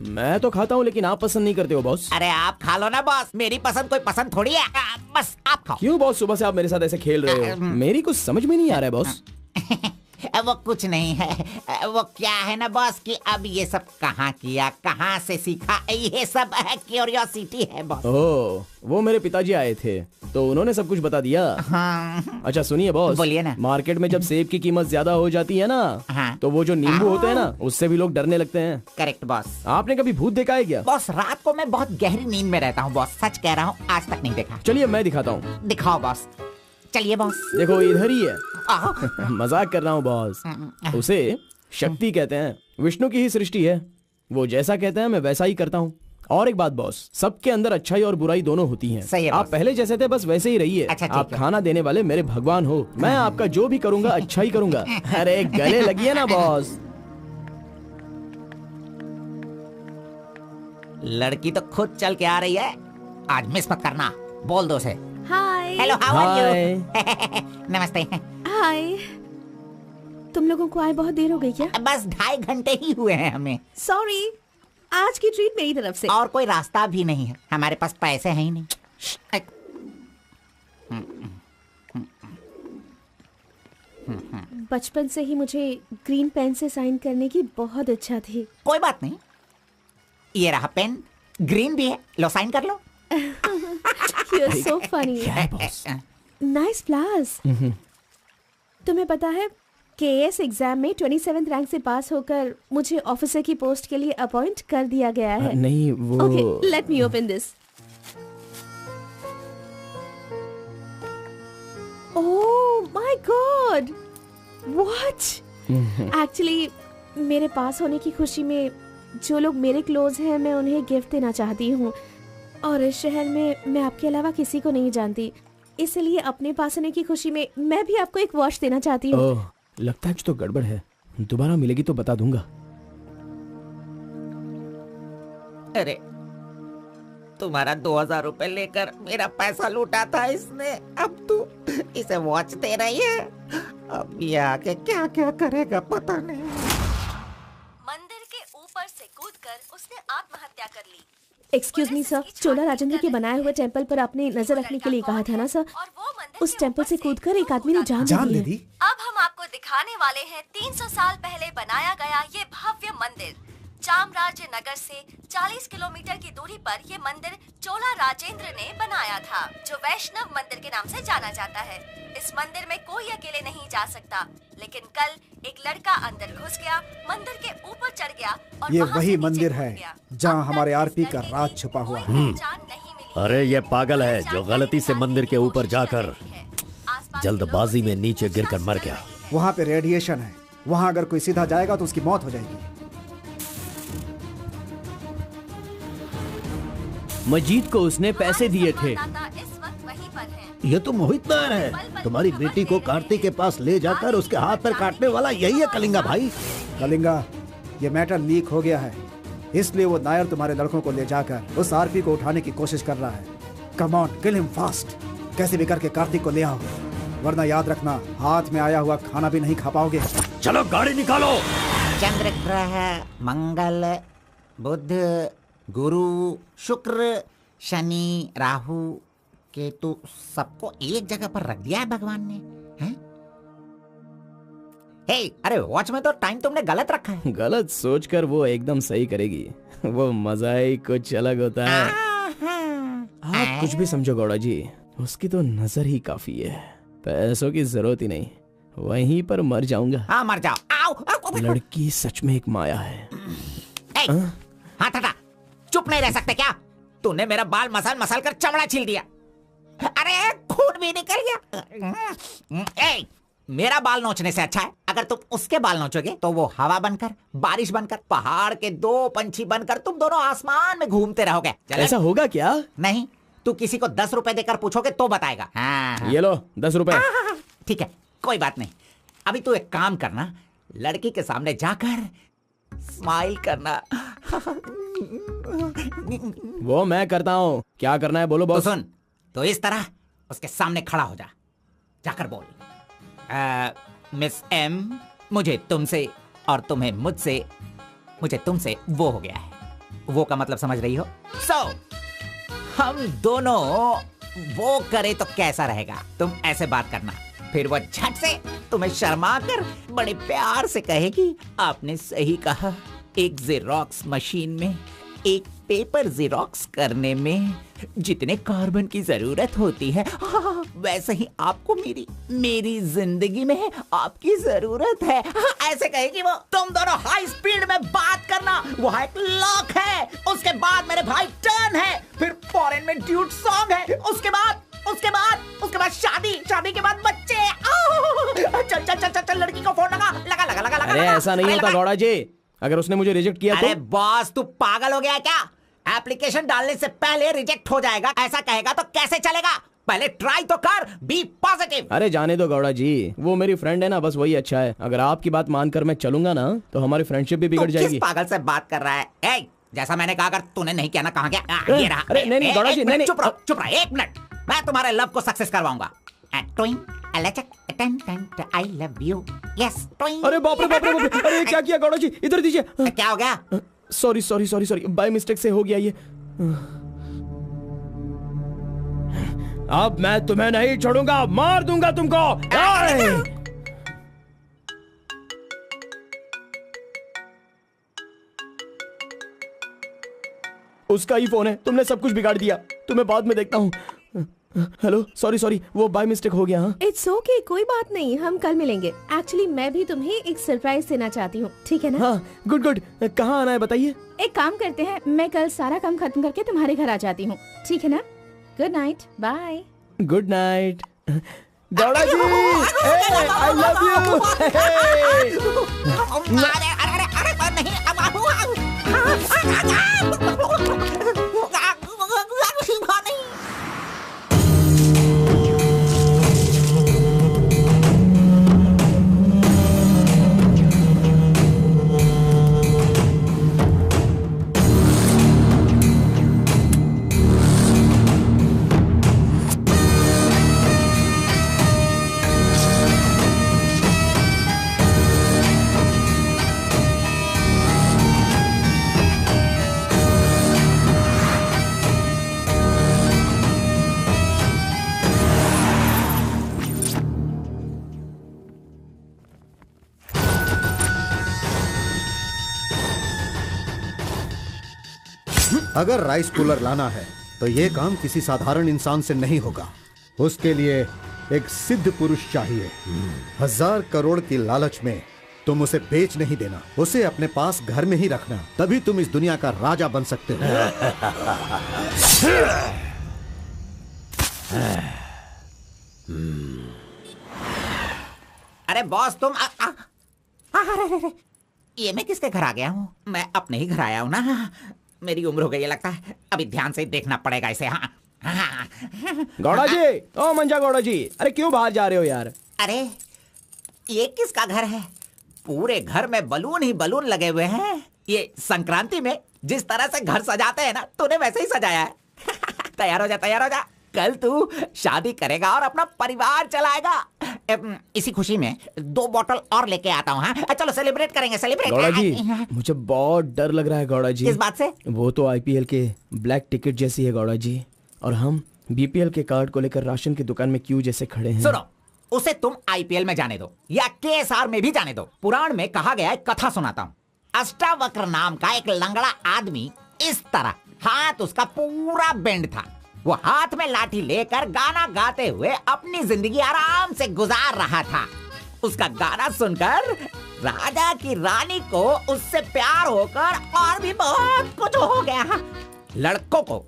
मैं तो खाता हूँ, लेकिन आप पसंद नहीं करते हो बॉस। अरे आप खा लो ना बॉस, मेरी पसंद कोई पसंद थोड़ी है। बस आप खाओ। क्यों बॉस, सुबह से आप मेरे साथ ऐसे खेल रहे हो? मेरी कुछ समझ में नहीं आ रहा है बॉस। वो कुछ नहीं है, वो क्या है ना बॉस कि अब ये सब कहाँ किया, कहाँ से सीखा, ये सब क्यूरियोसिटी है बॉस। ओह, वो मेरे पिताजी आए थे तो उन्होंने सब कुछ बता दिया। हाँ। अच्छा सुनिए बॉस, बोलिए ना। मार्केट में जब सेब की कीमत ज्यादा हो जाती है ना, हाँ। तो वो जो नींबू होते हैं ना, उससे भी लोग डरने लगते हैं। Correct boss. आपने कभी भूत देखा है क्या? बॉस रात को मैं बहुत गहरी नींद में रहता हूँ बॉस, सच कह रहा हूँ, आज तक नहीं देखा। चलिए मैं दिखाता हूँ। दिखाओ बॉस। चलिए बॉस। देखो इधर ही है। मजाक कर रहा हूँ बॉस। उसे शक्ति कहते हैं, विष्णु की ही सृष्टि है। वो जैसा कहते हैं मैं वैसा ही करता हूँ। और एक बात बॉस, सबके अंदर अच्छाई और बुराई दोनों होती हैं। सही है आप बॉस। पहले जैसे थे बस वैसे ही रहिए। अच्छा, ठीक आप है। खाना देने वाले मेरे भगवान हो, मैं आपका जो भी करूँगा अच्छा ही करूँगा। अरे गले लगिए ना बॉस। लड़की तो खुद चल के आ रही है, आज मिस मत करना। बोल दो उसे। Hi. Hello, how are you? नमस्ते। हाय। तुम लोगों को आए बहुत देर हो गई क्या? बस 2.5 घंटे ही हुए हैं हमें। सॉरी, आज की ट्रीट मेरी तरफ से। और कोई रास्ता भी नहीं है, हमारे पास पैसे हैं ही नहीं। बचपन से ही मुझे ग्रीन पेन से साइन करने की बहुत इच्छा थी। कोई बात नहीं, ये रहा पेन, ग्रीन भी है, लो साइन कर लो। You're so funny. Nice flowers. तुम्हें पता है केएस एग्जाम में 27th रैंक से पास होकर मुझे ऑफिसर की पोस्ट के लिए अपॉइंट कर दिया गया है। नहीं वो। Okay, let me open this. Oh my God! What? Actually, मेरे पास होने की खुशी में जो लोग मेरे क्लोज हैं मैं उन्हें गिफ्ट देना चाहती हूँ, और इस शहर में मैं आपके अलावा किसी को नहीं जानती, इसलिए अपने पास होने की खुशी में मैं भी आपको एक वॉच देना चाहती हूँ। ओह, लगता है कुछ तो गड़बड़ है। दोबारा मिलेगी तो बता दूंगा। अरे तुम्हारा 2000 रुपए लेकर मेरा पैसा लूटा था इसने, अब तू इसे वॉच दे रही है। अब ये आके क्या क्या करेगा पता नहीं। मंदिर के ऊपर से कूदकर उसने आत्महत्या कर ली। एक्सक्यूज मी सर, चोला राजेंद्र के बनाए हुए टेंपल पर आपने नजर रखने के लिए कहा था ना सर? उस टेंपल से कूदकर एक आदमी ने जान ले दी। अब हम आपको दिखाने वाले हैं 300 साल पहले बनाया गया ये भव्य मंदिर। चामराज नगर से 40 किलोमीटर की दूरी पर ये मंदिर चोला राजेंद्र ने बनाया था, जो वैष्णव मंदिर के नाम से जाना जाता है। इस मंदिर में कोई अकेले नहीं जा सकता, लेकिन कल एक लड़का अंदर घुस गया, मंदिर के ऊपर चढ़ गया और ये वहाँ वही से नीचे मंदिर कूद है गया। जहाँ हमारे आरपी का राज छुपा हुआ है। अरे ये पागल है जो गलती से मंदिर के ऊपर जाकर जल्दबाजी में नीचे गिरकर मर गया। वहाँ पे रेडिएशन है, वहाँ अगर कोई सीधा जाएगा तो उसकी मौत हो जाएगी। मजीद को उसने पैसे दिए थे। ये तो मोहित नायर है। तुम्हारी बेटी को कार्तिक के पास ले जाकर उसके हाथ पर काटने वाला यही है कलिंगा भाई। कलिंगा, ये मैटर लीक हो गया है, इसलिए वो नायर तुम्हारे लड़कों को ले जाकर उस आरपी को उठाने की कोशिश कर रहा है। Come on, kill him fast. कैसे भी करके कार्तिक को ले आओ, वरना याद रखना हाथ में आया हुआ खाना भी नहीं खा पाओगे। चलो गाड़ी निकालो। चंद्र ग्रह, मंगल, बुध, गुरु, शुक्र, शनि, राहु, केतु, सबको एक जगह पर रख दिया है भगवान ने, हैं? हे, अरे वॉच में तो टाइम तुमने गलत रखा है। गलत सोचकर वो एकदम सही करेगी। वो मजा ही कुछ अलग होता है। आप कुछ भी समझो गौड़ा जी, उसकी तो नजर ही काफी है। पैसों की जरूरत ही नहीं, वहीं पर मर जाऊंगा। हाँ मर जाओ। आओ। लड़की सच में एक माया है। हाथ हटा, चुप नहीं रह सकते क्या? तूने मेरा बाल मसल मसल कर चमड़ा छील दिया। अरे खून भी निकल गया। ए, मेरा बाल नोचने से अच्छा है अगर तुम उसके बाल नोचोगे तो वो हवा बनकर, बारिश बनकर, पहाड़ के 2 पंछी बनकर तुम दोनों आसमान में घूमते रहोगे। ऐसा होगा क्या? नहीं, तू किसी को 10 रुपए देकर पूछोगे तो बताएगा। हाँ। ये लो 10 रुपए। ठीक है, कोई बात नहीं। अभी तू एक काम करना, लड़की के सामने जाकर स्माइल करना। वो मैं करता हूँ, क्या करना है बोलो बॉस। तो सुन, तो इस तरह उसके सामने खड़ा हो जा, जाकर बोल, मिस एम, मुझे तुमसे और तुम्हें मुझसे, मुझे तुमसे वो हो गया है। वो का मतलब समझ रही हो? हम दोनों वो करे तो कैसा रहेगा? तुम ऐसे बात करना, फिर वो झट से तुम्हें शर्मा कर बड़े प्यार से कहेगी, आपने सही कहा, एक जेरोक्स मशीन में एक पेपर जेरोक्स करने में जितने कार्बन की जरूरत होती है, वैसे ही आपको मेरी जिंदगी में आपकी जरूरत है। ऐसे कहेगी वो। तुम दोनों हाई स्पीड में बात करना, वहाँ एक लॉक है, उसके बाद मेरे भाई टर्न है, फिर फॉरेन में ड्यूट सॉन्ग है, उसके बाद शादी के बाद बच्चे। चल लड़की को फोन लगा। अरे ऐसा नहीं होता गौड़ा जी, अगर उसने मुझे रिजेक्ट किया तो? अरे बॉस, तू पागल हो गया क्या? एप्लीकेशन डालने से पहले रिजेक्ट हो जाएगा, ऐसा कहेगा तो कैसे चलेगा? पहले ट्राई तो कर, बी पॉजिटिव। अरे जाने दो गौड़ा जी, वो मेरी फ्रेंड है ना, बस वही अच्छा है। अगर आपकी बात मानकर मैं चलूंगा ना तो हमारी फ्रेंडशिप भी बिगड़ जाएगी। किस पागल से बात कर रहा है? ए, जैसा मैंने कहा, अगर तूने नहीं किया ना, कहाँ गया? ये रहा। अरे नहीं गौड़ा जी, नहीं। चुप रहो 1 मिनट, मैं तुम्हारे लव को सक्सेस करवाऊंगा। I love you. Yes. अरे बाप रे। अरे क्या किया गौड़ा जी, इधर दीजिए। क्या हो गया? सॉरी, बाय मिस्टेक से हो गया ये। अब मैं तुम्हें नहीं छोड़ूंगा, मार दूंगा तुमको। उसका ही फोन है, तुमने सब कुछ बिगाड़ दिया। तुम्हें बाद में देखता हूँ। हेलो, सॉरी, वो बाय मिस्टेक हो गया। हाँ, इट्स ओके, कोई बात नहीं, हम कल मिलेंगे। एक्चुअली मैं भी तुम्हें एक सरप्राइज देना चाहती हूँ, ठीक है ना? हाँ, गुड। कहाँ आना है बताइए? एक काम करते हैं, मैं कल सारा काम खत्म करके तुम्हारे घर आ जाती हूँ, ठीक है ना? Good night, bye. Good night Gowda ji, I love you. अगर राइस कूलर लाना है तो ये काम किसी साधारण इंसान से नहीं होगा। उसके लिए एक सिद्ध पुरुष चाहिए। 1000 करोड़ की लालच में तुम उसे बेच नहीं देना, उसे अपने पास घर में ही रखना, तभी तुम इस दुनिया का राजा बन सकते हो। अरे बॉस तुम अरे, ये मैं किसके घर आ गया हूँ? मैं अपने ही घर आया हूँ ना। मेरी उम्र हो गई है लगता है, अभी ध्यान से देखना पड़ेगा इसे। हाँ गौड़ा जी, ओ मंजा गौड़ा जी, अरे क्यों बाहर जा रहे हो यार? अरे ये किसका घर है? पूरे घर में बलून ही बलून लगे हुए हैं। ये संक्रांति में जिस तरह से घर सजाते हैं ना, तूने वैसे ही सजाया है। तैयार हो जा, तैयार हो जा। कल तू शादी करेगा और अपना परिवार चलाएगा। इसी खुशी में 2 बोतल और लेके आता हूँ। हाँ चलो सेलिब्रेट करेंगे, सेलिब्रेट। गौड़ा जी, मुझे बहुत डर लग रहा है गौड़ा जी। किस बात से? वो तो आईपीएल के ब्लैक टिकट जैसी है गौड़ा जी, और हम बीपीएल के कार्ड को लेकर राशन की दुकान में क्यों जैसे खड़े हैं। सुनो, उसे तुम आईपीएल में जाने दो या केएसआर में भी जाने दो। पुराण में कहा गया है, कथा सुनाता हूँ। अष्टावक्र नाम का एक लंगड़ा आदमी, इस तरह हाथ उसका पूरा बेंड था। वो हाथ में लाठी लेकर गाना गाते हुए अपनी जिंदगी आराम से गुजार रहा था। उसका गाना सुनकर राजा की रानी को उससे प्यार होकर और भी बहुत कुछ हो गया। लड़कों को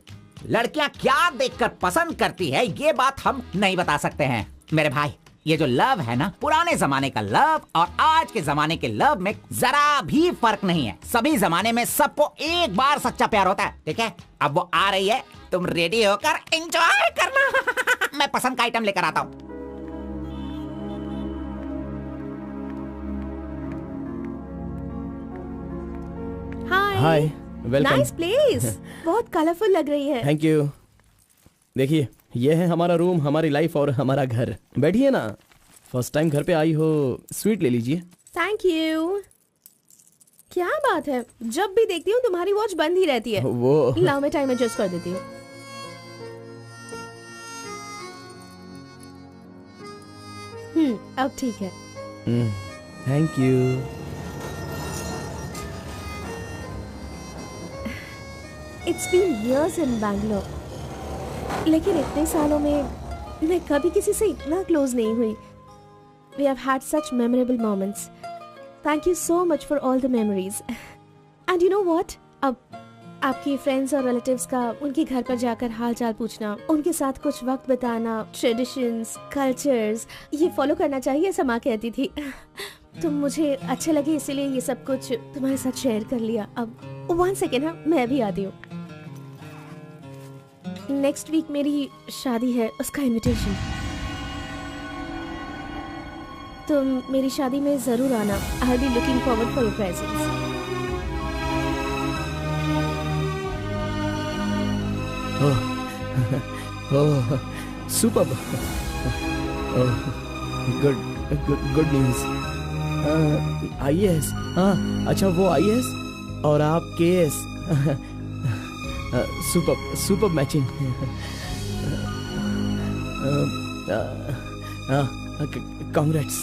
लड़कियां क्या देखकर पसंद करती है, ये बात हम नहीं बता सकते हैं मेरे भाई। ये जो लव है ना, पुराने जमाने का लव और आज के जमाने के लव में जरा भी फर्क नहीं है। सभी जमाने में सबको एक बार सच्चा प्यार होता है, ठीक है? अब वो आ रही है, तुम रेडी होकर एंजॉय करना। मैं पसंद का आइटम लेकर आता हूँ। हाय, वेलकम। नाइस प्लेस, बहुत कलरफुल लग रही है। Thank you. देखिए, ये है हमारा रूम, हमारी लाइफ और हमारा घर। बैठिए ना, फर्स्ट टाइम घर पे आई हो, स्वीट ले लीजिए। Thank you. क्या बात है, जब भी देखती हूँ तुम्हारी वॉच बंद ही रहती है। वो लाओ मैं टाइम एडजस्ट कर देती हूँ। अब ठीक है। Thank you. It's been years in Bangalore, लेकिन इतने सालों में मैं कभी किसी से इतना क्लोज नहीं हुई। We have had such memorable moments. Thank you so much for all the memories. And you know what? अब आपकी फ्रेंड्स और रिलेटिव्स का उनके घर पर जाकर हाल चाल पूछना, उनके साथ कुछ वक्त बिताना, ट्रेडिशंस, कल्चर्स, ये फॉलो करना चाहिए, ऐसा माँ कहती थी। तो मुझे अच्छे लगे, इसीलिए ये सब कुछ तुम्हारे साथ शेयर कर लिया। अब 1 सेकेंड, हाँ मैं भी आती हूँ। नेक्स्ट वीक मेरी शादी है, उसका इनविटेशन। तुम मेरी शादी में जरूर आना। I will be looking forward for your presence. Oh, superb. Good news. IAS, हाँ अच्छा, वो आईएएस और आप KS. Superb matching. Congrats.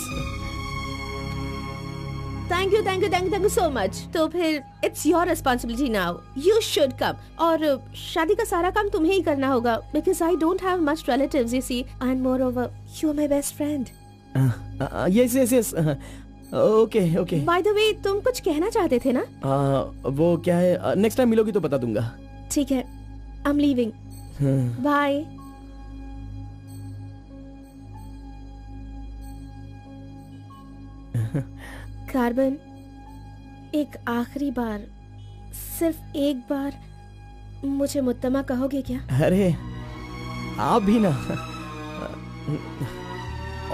Thank you so much. तो फिर it's your responsibility now, you should come. और शादी का सारा काम तुम्हें ही करना होगा, because I don't have much relatives, you see, and moreover you are my best friend. Yes. Okay. By the way, तुम कुछ कहना चाहते थे ना? वो क्या है, नेक्स्ट टाइम मिलोगी तो बता दूंगा। ठीक है, I am leaving. Bye. Carbon, एक आखिरी बार, सिर्फ एक बार मुझे मुत्तमा कहोगे क्या? अरे आप भी ना,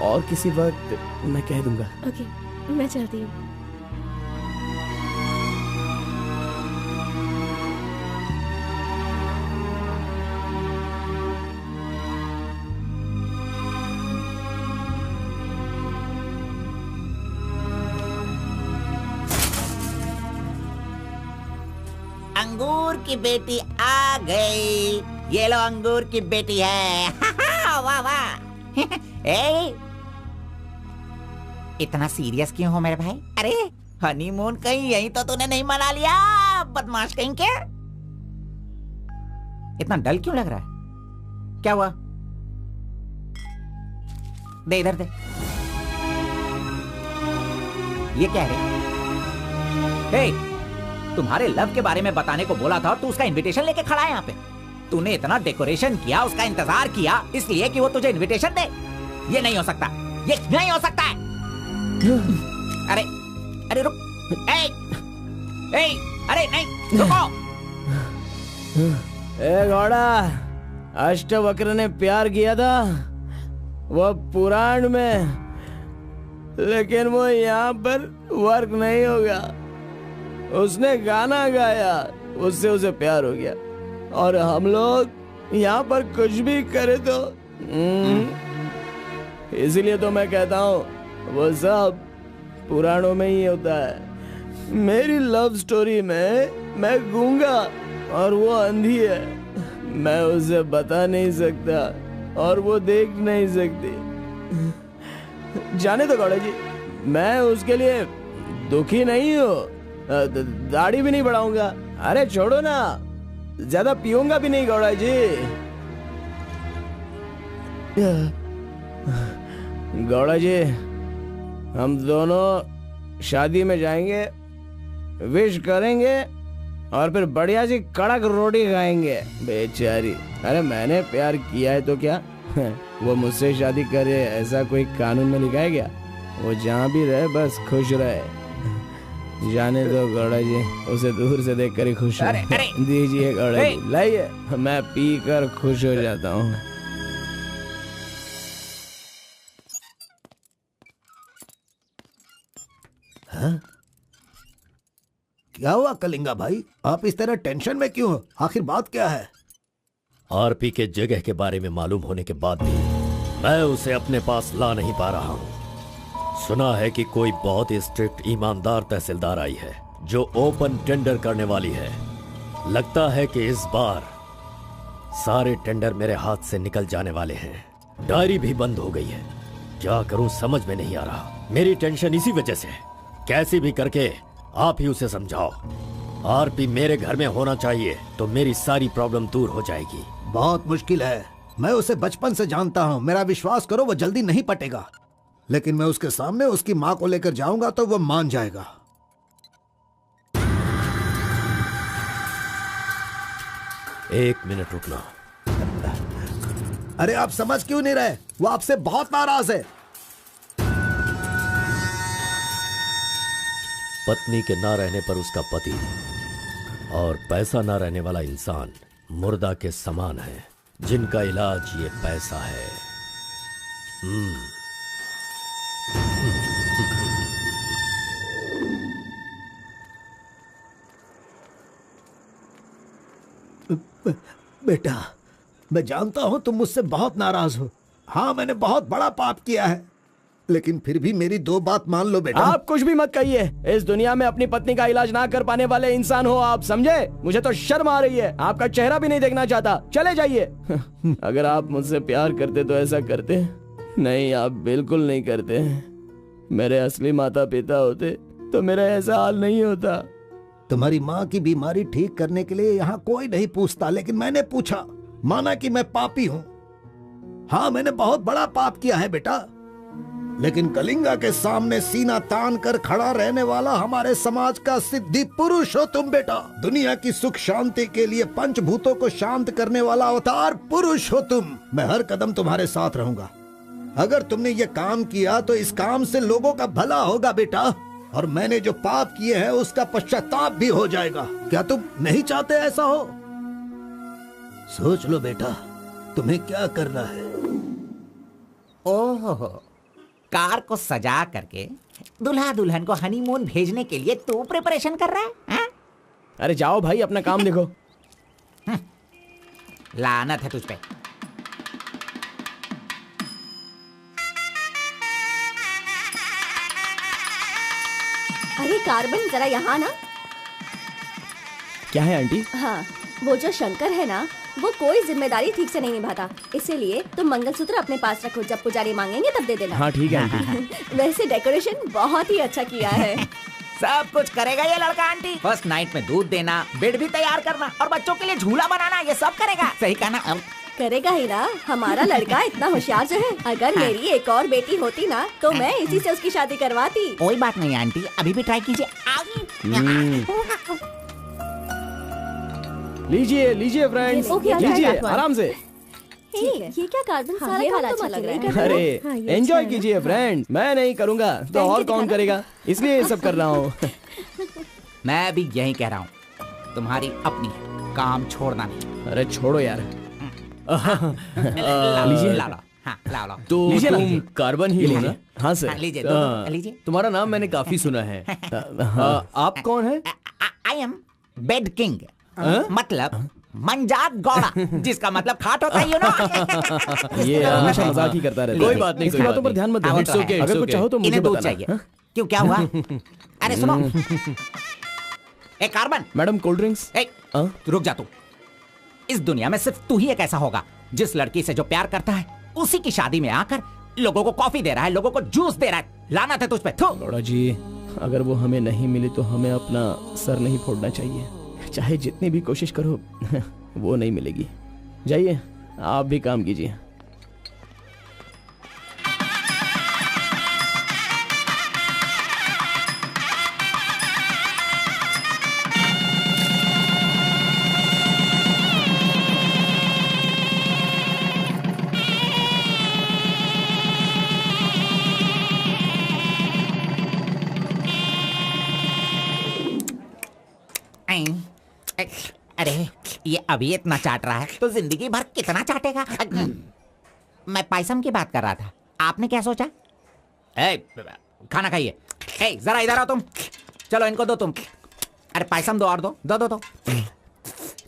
और किसी वक्त मैं कह दूंगा। ओके, मैं चलती हूँ। अंगूर की बेटी आ गई। ये लो, अंगूर की बेटी है। वाह वाह। ए, इतना सीरियस क्यों हो मेरे भाई? अरे हनीमून कहीं यहीं तो तूने नहीं मना लिया, बदमाश कहीं के? इतना डल क्यों लग रहा है? क्या हुआ? दे इधर दे। ये क्या है? तुम्हारे लव के बारे में बताने को बोला था और तू उसका इनविटेशन लेके खड़ा है यहाँ पे। तूने इतना डेकोरेशन किया, उसका इंतजार किया इसलिए कि वो तुझे इनविटेशन दे। ये नहीं हो सकता, ये नहीं हो सकता है। अरे अरे रुक, अरे नहीं रुको। घोड़ा, अष्टवक्र ने प्यार किया था वो पुराण में, लेकिन वो यहाँ पर वर्क नहीं होगा। उसने गाना गाया, उससे उसे प्यार हो गया, और हम लोग यहाँ पर कुछ भी करे तो इसलिए तो मैं कहता हूँ वो सब पुराणों में ही होता है। मेरी लव स्टोरी में मैं गूंगा और वो अंधी है। मैं उसे बता नहीं सकता और वो देख नहीं सकती। जाने दो गौड़ा जी, मैं उसके लिए दुखी नहीं हूँ, दाढ़ी भी नहीं बढ़ाऊंगा। अरे छोड़ो ना, ज्यादा पीऊंगा भी नहीं गौड़ा जी। गौड़ा जी, हम दोनों शादी में जाएंगे, विश करेंगे और फिर बढ़िया सी कड़क रोटी खाएंगे। बेचारी, अरे मैंने प्यार किया है तो क्या वो मुझसे शादी करे ऐसा कोई कानून में लिखा है क्या? वो जहाँ भी रहे बस खुश रहे। जाने दो गौड़ा जी, उसे दूर से देखकर ही खुश है। दीजिए गौड़ा जी, लाइए, मैं पी कर खुश हो जाता हूँ। हाँ? क्या हुआ कलिंगा भाई, आप इस तरह टेंशन में क्यों हो? आखिर बात क्या है? आरपी के जगह के बारे में मालूम होने के बाद भी मैं उसे अपने पास ला नहीं पा रहा हूँ। सुना है कि कोई बहुत ही स्ट्रिक्ट ईमानदार तहसीलदार आई है जो ओपन टेंडर करने वाली है। लगता है कि इस बार सारे टेंडर मेरे हाथ से निकल जाने वाले हैं। डायरी भी बंद हो गई है। क्या करूं समझ में नहीं आ रहा। मेरी टेंशन इसी वजह से है। कैसे भी करके आप ही उसे समझाओ। आरपी मेरे घर में होना चाहिए तो मेरी सारी प्रॉब्लम दूर हो जाएगी। बहुत मुश्किल है। मैं उसे बचपन से जानता हूँ, मेरा विश्वास करो वो जल्दी नहीं पटेगा। लेकिन मैं उसके सामने उसकी माँ को लेकर जाऊंगा तो वो मान जाएगा। एक मिनट रुकना। अरे आप समझ क्यों नहीं रहे? वो आपसे बहुत नाराज है। पत्नी के ना रहने पर उसका पति और पैसा ना रहने वाला इंसान मुर्दा के समान है, जिनका इलाज ये पैसा है। बेटा, मैं जानता हूं तुम मुझसे बहुत नाराज हो। हाँ, मैंने बहुत बड़ा पाप किया है, लेकिन फिर भी मेरी दो बात मान लो बेटा। आप कुछ भी मत कहिए। इस दुनिया में अपनी पत्नी का इलाज ना कर पाने वाले इंसान हो आप, समझे? मुझे तो शर्म आ रही है। आपका चेहरा भी नहीं देखना चाहता। चले जाइए। अगर आप मुझसे प्यार करते तो ऐसा करते। नहीं, आप बिल्कुल नहीं करते। मेरे असली माता पिता होते तो मेरा ऐसा हाल नहीं होता। तुम्हारी माँ की बीमारी ठीक करने के लिए यहाँ कोई नहीं पूछता, लेकिन मैंने पूछा। माना कि मैं पापी हूँ। हाँ, मैंने बहुत बड़ा पाप किया है बेटा, लेकिन कलिंगा के सामने सीना तान कर खड़ा रहने वाला हमारे समाज का सिद्धि पुरुष हो तुम बेटा। दुनिया की सुख शांति के लिए पंचभूतों को शांत करने वाला अवतार पुरुष हो तुम। मैं हर कदम तुम्हारे साथ रहूंगा। अगर तुमने ये काम किया तो इस काम से लोगों का भला होगा बेटा, और मैंने जो पाप किए हैं उसका पश्चाताप भी हो जाएगा। क्या तुम नहीं चाहते ऐसा हो? सोच लो बेटा, तुम्हें क्या करना है। ओहो, कार को सजा करके दुल्हा दुल्हन को हनीमून भेजने के लिए तू प्रिपरेशन कर रहा है, हा? अरे जाओ भाई, अपना काम देखो। लानत है तुझ पे। अरे कार्बन, जरा यहाँ ना। क्या है आंटी? हाँ, वो जो शंकर है ना, वो कोई जिम्मेदारी ठीक से नहीं निभाता। इसीलिए तुम मंगलसूत्र अपने पास रखो, जब पुजारी मांगेंगे तब दे देना। हाँ ठीक है आंटी। वैसे डेकोरेशन बहुत ही अच्छा किया है। सब कुछ करेगा ये लड़का आंटी। फर्स्ट नाइट में दूध देना, बेड भी तैयार करना और बच्चों के लिए झूला बनाना, ये सब करेगा। सही कहा ना? करेगा ही ना, हमारा लड़का इतना होशियार जो है। अगर मेरी एक और बेटी होती ना तो मैं इसी से उसकी शादी करवाती। कोई बात नहीं आंटी, अभी भी ट्राई कीजिए। लीजिए लीजिए फ्रेंड्स, लीजिए आराम से। ये क्या कार्बन सारा वाला अच्छा लग रहा है। अरे एंजॉय कीजिए फ्रेंड, मैं नहीं करूँगा तो और कौन करेगा, इसलिए ये सब कर रहा हूँ। मैं भी यही कह रहा हूँ, तुम्हारी अपनी काम छोड़ना नहीं। अरे छोड़ो यार। लीजिए, ला लो। हाँ, ला लो। तो तुम कार्बन ही लो ना? हाँ सर। लीजिए, लीजिए। तुम्हारा नाम मैंने काफी सुना है। आप कौन है? आई एम बेड किंग, मतलब मंजात गौड़ा, जिसका मतलब खाट होता है, यू नो। ये हमेशा मजाक ही करता रहता है। कोई बात नहीं, इसकी बातों पर ध्यान मत दो। अगर कुछ चाहो तो मुझे दूध बताना। चाहिए। क्यों, क्या हुआ? अरे सुनो, एक कार्बन। Madam cold drinks. रुक जा तू। इस दुनिया में सिर्फ तू ही एक ऐसा होगा जिस लड़की से जो प्यार करता है उसी की शादी में आकर लोगों को कॉफी दे रहा है, लोगों को जूस दे रहा है। लानत है तुझ पे। गौड़ा जी, अगर वो हमें नहीं मिली तो हमें अपना सर नहीं फोड़ना चाहिए। चाहे जितनी भी कोशिश करो वो नहीं मिलेगी। जाइए, आप भी काम कीजिए। अरे ये अभी इतना चाट रहा है तो जिंदगी भर कितना चाटेगा। मैं पायसम की बात कर रहा था, आपने क्या सोचा? खाना खाइए। जरा इधर आओ तुम। चलो इनको दो तुम। अरे पायसम दो और दो दो दो दो।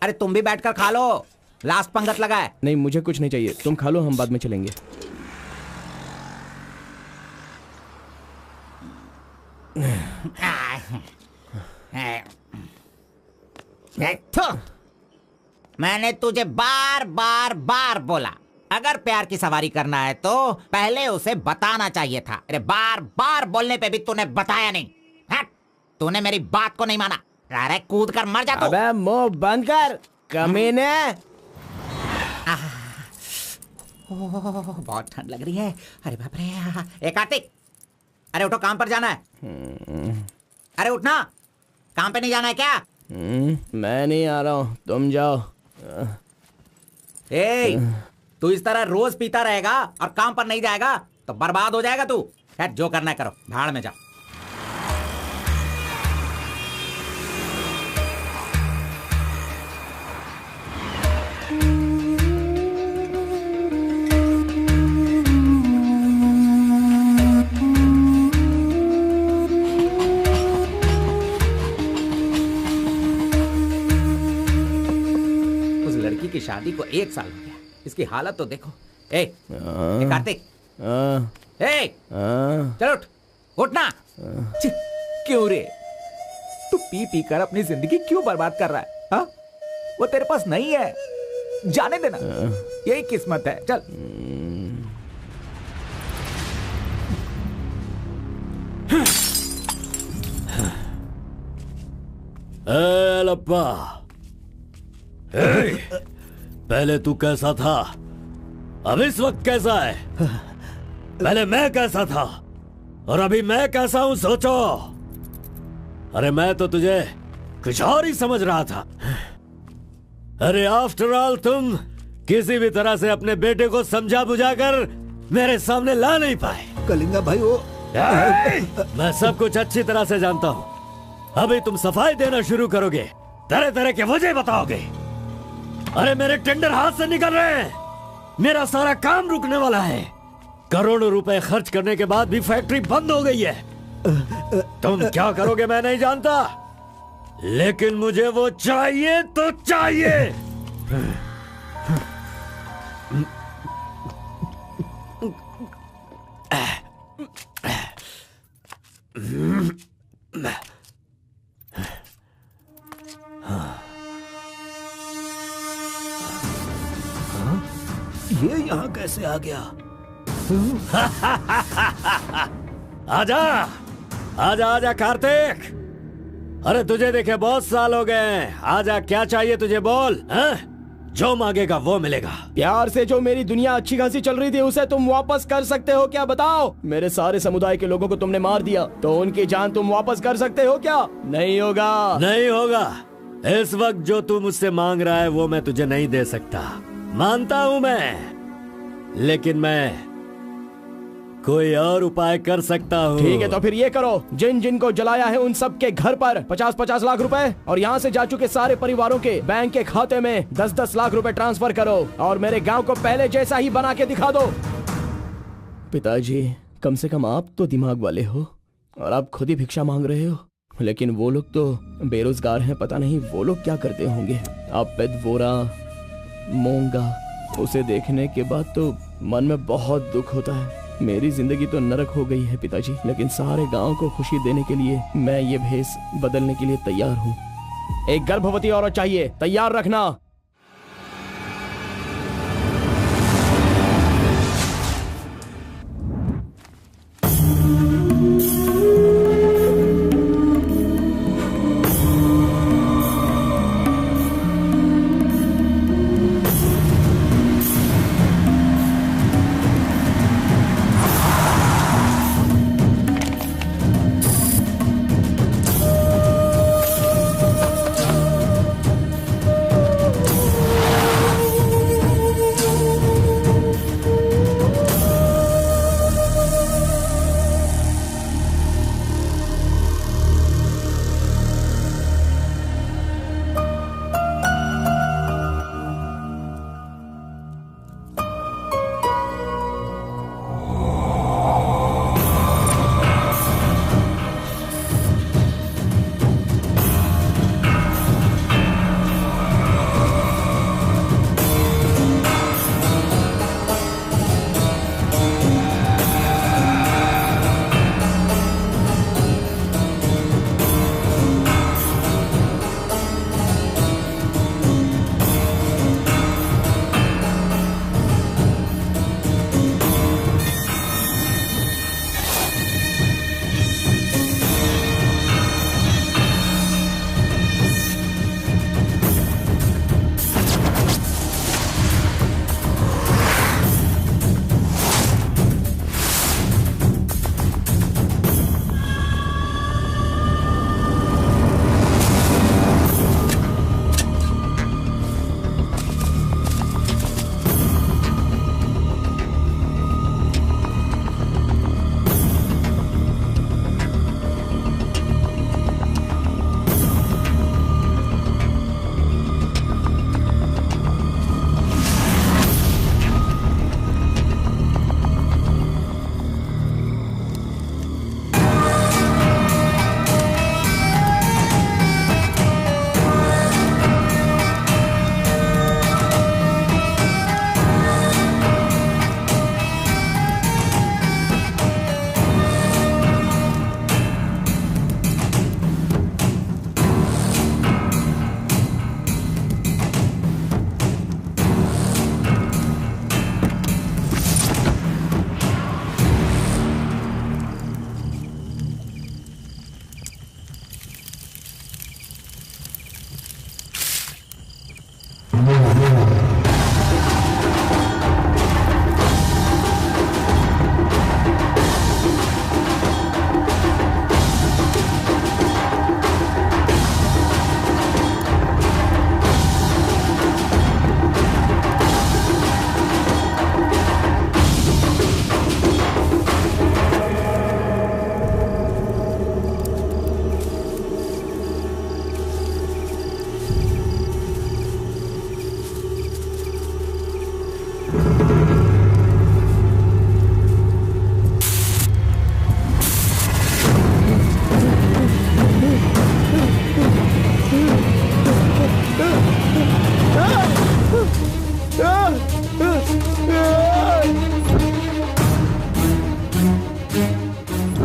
अरे तुम भी बैठकर खा लो, लास्ट पंगत लगा है। नहीं, मुझे कुछ नहीं चाहिए, तुम खा लो, हम बाद में चलेंगे। मैंने तुझे बार बार बार बोला, अगर प्यार की सवारी करना है तो पहले उसे बताना चाहिए था। अरे बार बार बोलने पे भी तूने बताया नहीं। तूने मेरी बात को नहीं माना। अरे कूद कर मर जा तू। अबे मुंह बंद कर कमीने। बहुत ठंड लग रही है। अरे बाप रे। ए कार्तिक, अरे उठो, काम पर जाना है। अरे उठना, काम पे नहीं जाना है क्या? मैं नहीं आ रहा हूँ, तुम जाओ। तू इस तरह रोज पीता रहेगा और काम पर नहीं जाएगा तो बर्बाद हो जाएगा तू। खैर जो करना है करो, भाड़ में जाओ। की शादी को 1 साल हो गया, इसकी हालत तो देखो। कार्तिक, चलो उठना। क्यों रे, तू पी पी कर अपनी जिंदगी क्यों बर्बाद कर रहा है? हा? वो तेरे पास नहीं है, जाने देना, यही किस्मत है। चल। लप्पा, पहले तू कैसा था, अब इस वक्त कैसा है? पहले मैं कैसा था और अभी मैं कैसा हूं, सोचो। अरे मैं तो तुझे कुछ और ही समझ रहा था। अरे आफ्टर ऑल तुम किसी भी तरह से अपने बेटे को समझा बुझाकर मेरे सामने ला नहीं पाए। कलिंगा भाई, वो मैं सब कुछ अच्छी तरह से जानता हूं। अभी तुम सफाई देना शुरू करोगे, तरह तरह के वजह बताओगे। अरे मेरे टेंडर हाथ से निकल रहे हैं, मेरा सारा काम रुकने वाला है। करोड़ों रुपए खर्च करने के बाद भी फैक्ट्री बंद हो गई है। तुम क्या करोगे मैं नहीं जानता, लेकिन मुझे वो चाहिए तो चाहिए। ये यहाँ कैसे आ गया? आजा आजा आजा कार्तिक, अरे तुझे देखे बहुत साल हो गए। आजा, क्या चाहिए तुझे, बोल। जो मांगेगा वो मिलेगा। प्यार से जो मेरी दुनिया अच्छी खासी चल रही थी उसे तुम वापस कर सकते हो क्या, बताओ। मेरे सारे समुदाय के लोगों को तुमने मार दिया, तो उनकी जान तुम वापस कर सकते हो क्या? नहीं होगा। नहीं होगा। इस वक्त जो तू मुझसे मांग रहा है वो मैं तुझे नहीं दे सकता। मानता हूँ मैं, लेकिन मैं कोई और उपाय कर सकता हूँ। ठीक है, तो फिर ये करो, जिन जिन को जलाया है उन सब के घर पर 50-50 लाख रुपए और यहाँ से जा चुके सारे परिवारों के बैंक के खाते में 10-10 लाख रुपए ट्रांसफर करो और मेरे गांव को पहले जैसा ही बना के दिखा दो। पिताजी, कम से कम आप तो दिमाग वाले हो और आप खुद ही भिक्षा मांग रहे हो, लेकिन वो लोग तो बेरोजगार हैं, पता नहीं वो लोग क्या करते होंगे। आप पेदवोरा मोंगा, उसे देखने के बाद तो मन में बहुत दुख होता है। मेरी जिंदगी तो नरक हो गई है पिताजी, लेकिन सारे गांव को खुशी देने के लिए मैं ये भेष बदलने के लिए तैयार हूँ। एक गर्भवती औरत चाहिए, तैयार रखना।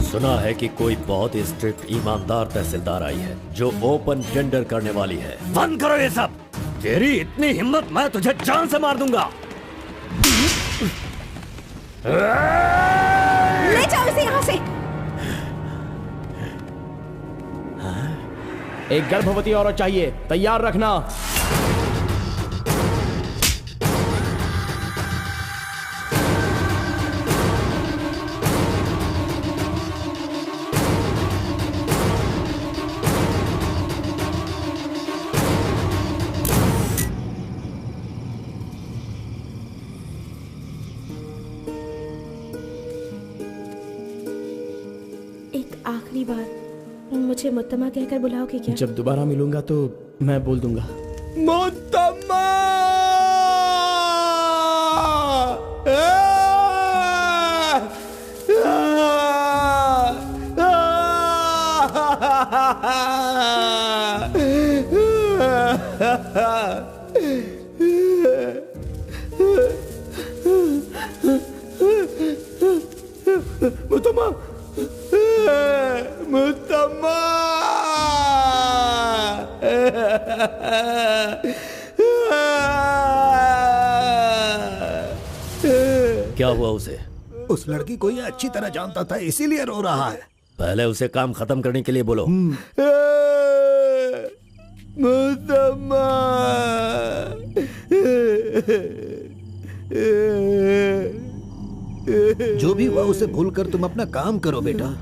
सुना है कि कोई बहुत ही स्ट्रिक्ट ईमानदार तहसीलदार आई है जो ओपन टेंडर करने वाली है। बंद करो ये सब। तेरी इतनी हिम्मत, मैं तुझे जान से मार दूंगा। ले जाओ इसे यहाँ से। एक गर्भवती औरत चाहिए, तैयार रखना। आखिरी बार मुझे मुत्तमा कहकर बुलाओगे क्या? जब दोबारा मिलूंगा तो मैं बोल दूंगा। मुत्तमा! मुत्तमा! मुत्तमा! क्या हुआ उसे? उस लड़की को ये अच्छी तरह जानता था, इसीलिए रो रहा है। पहले उसे काम खत्म करने के लिए बोलो। मुत्तमा! जो भी हुआ उसे भूलकर तुम अपना काम करो बेटा।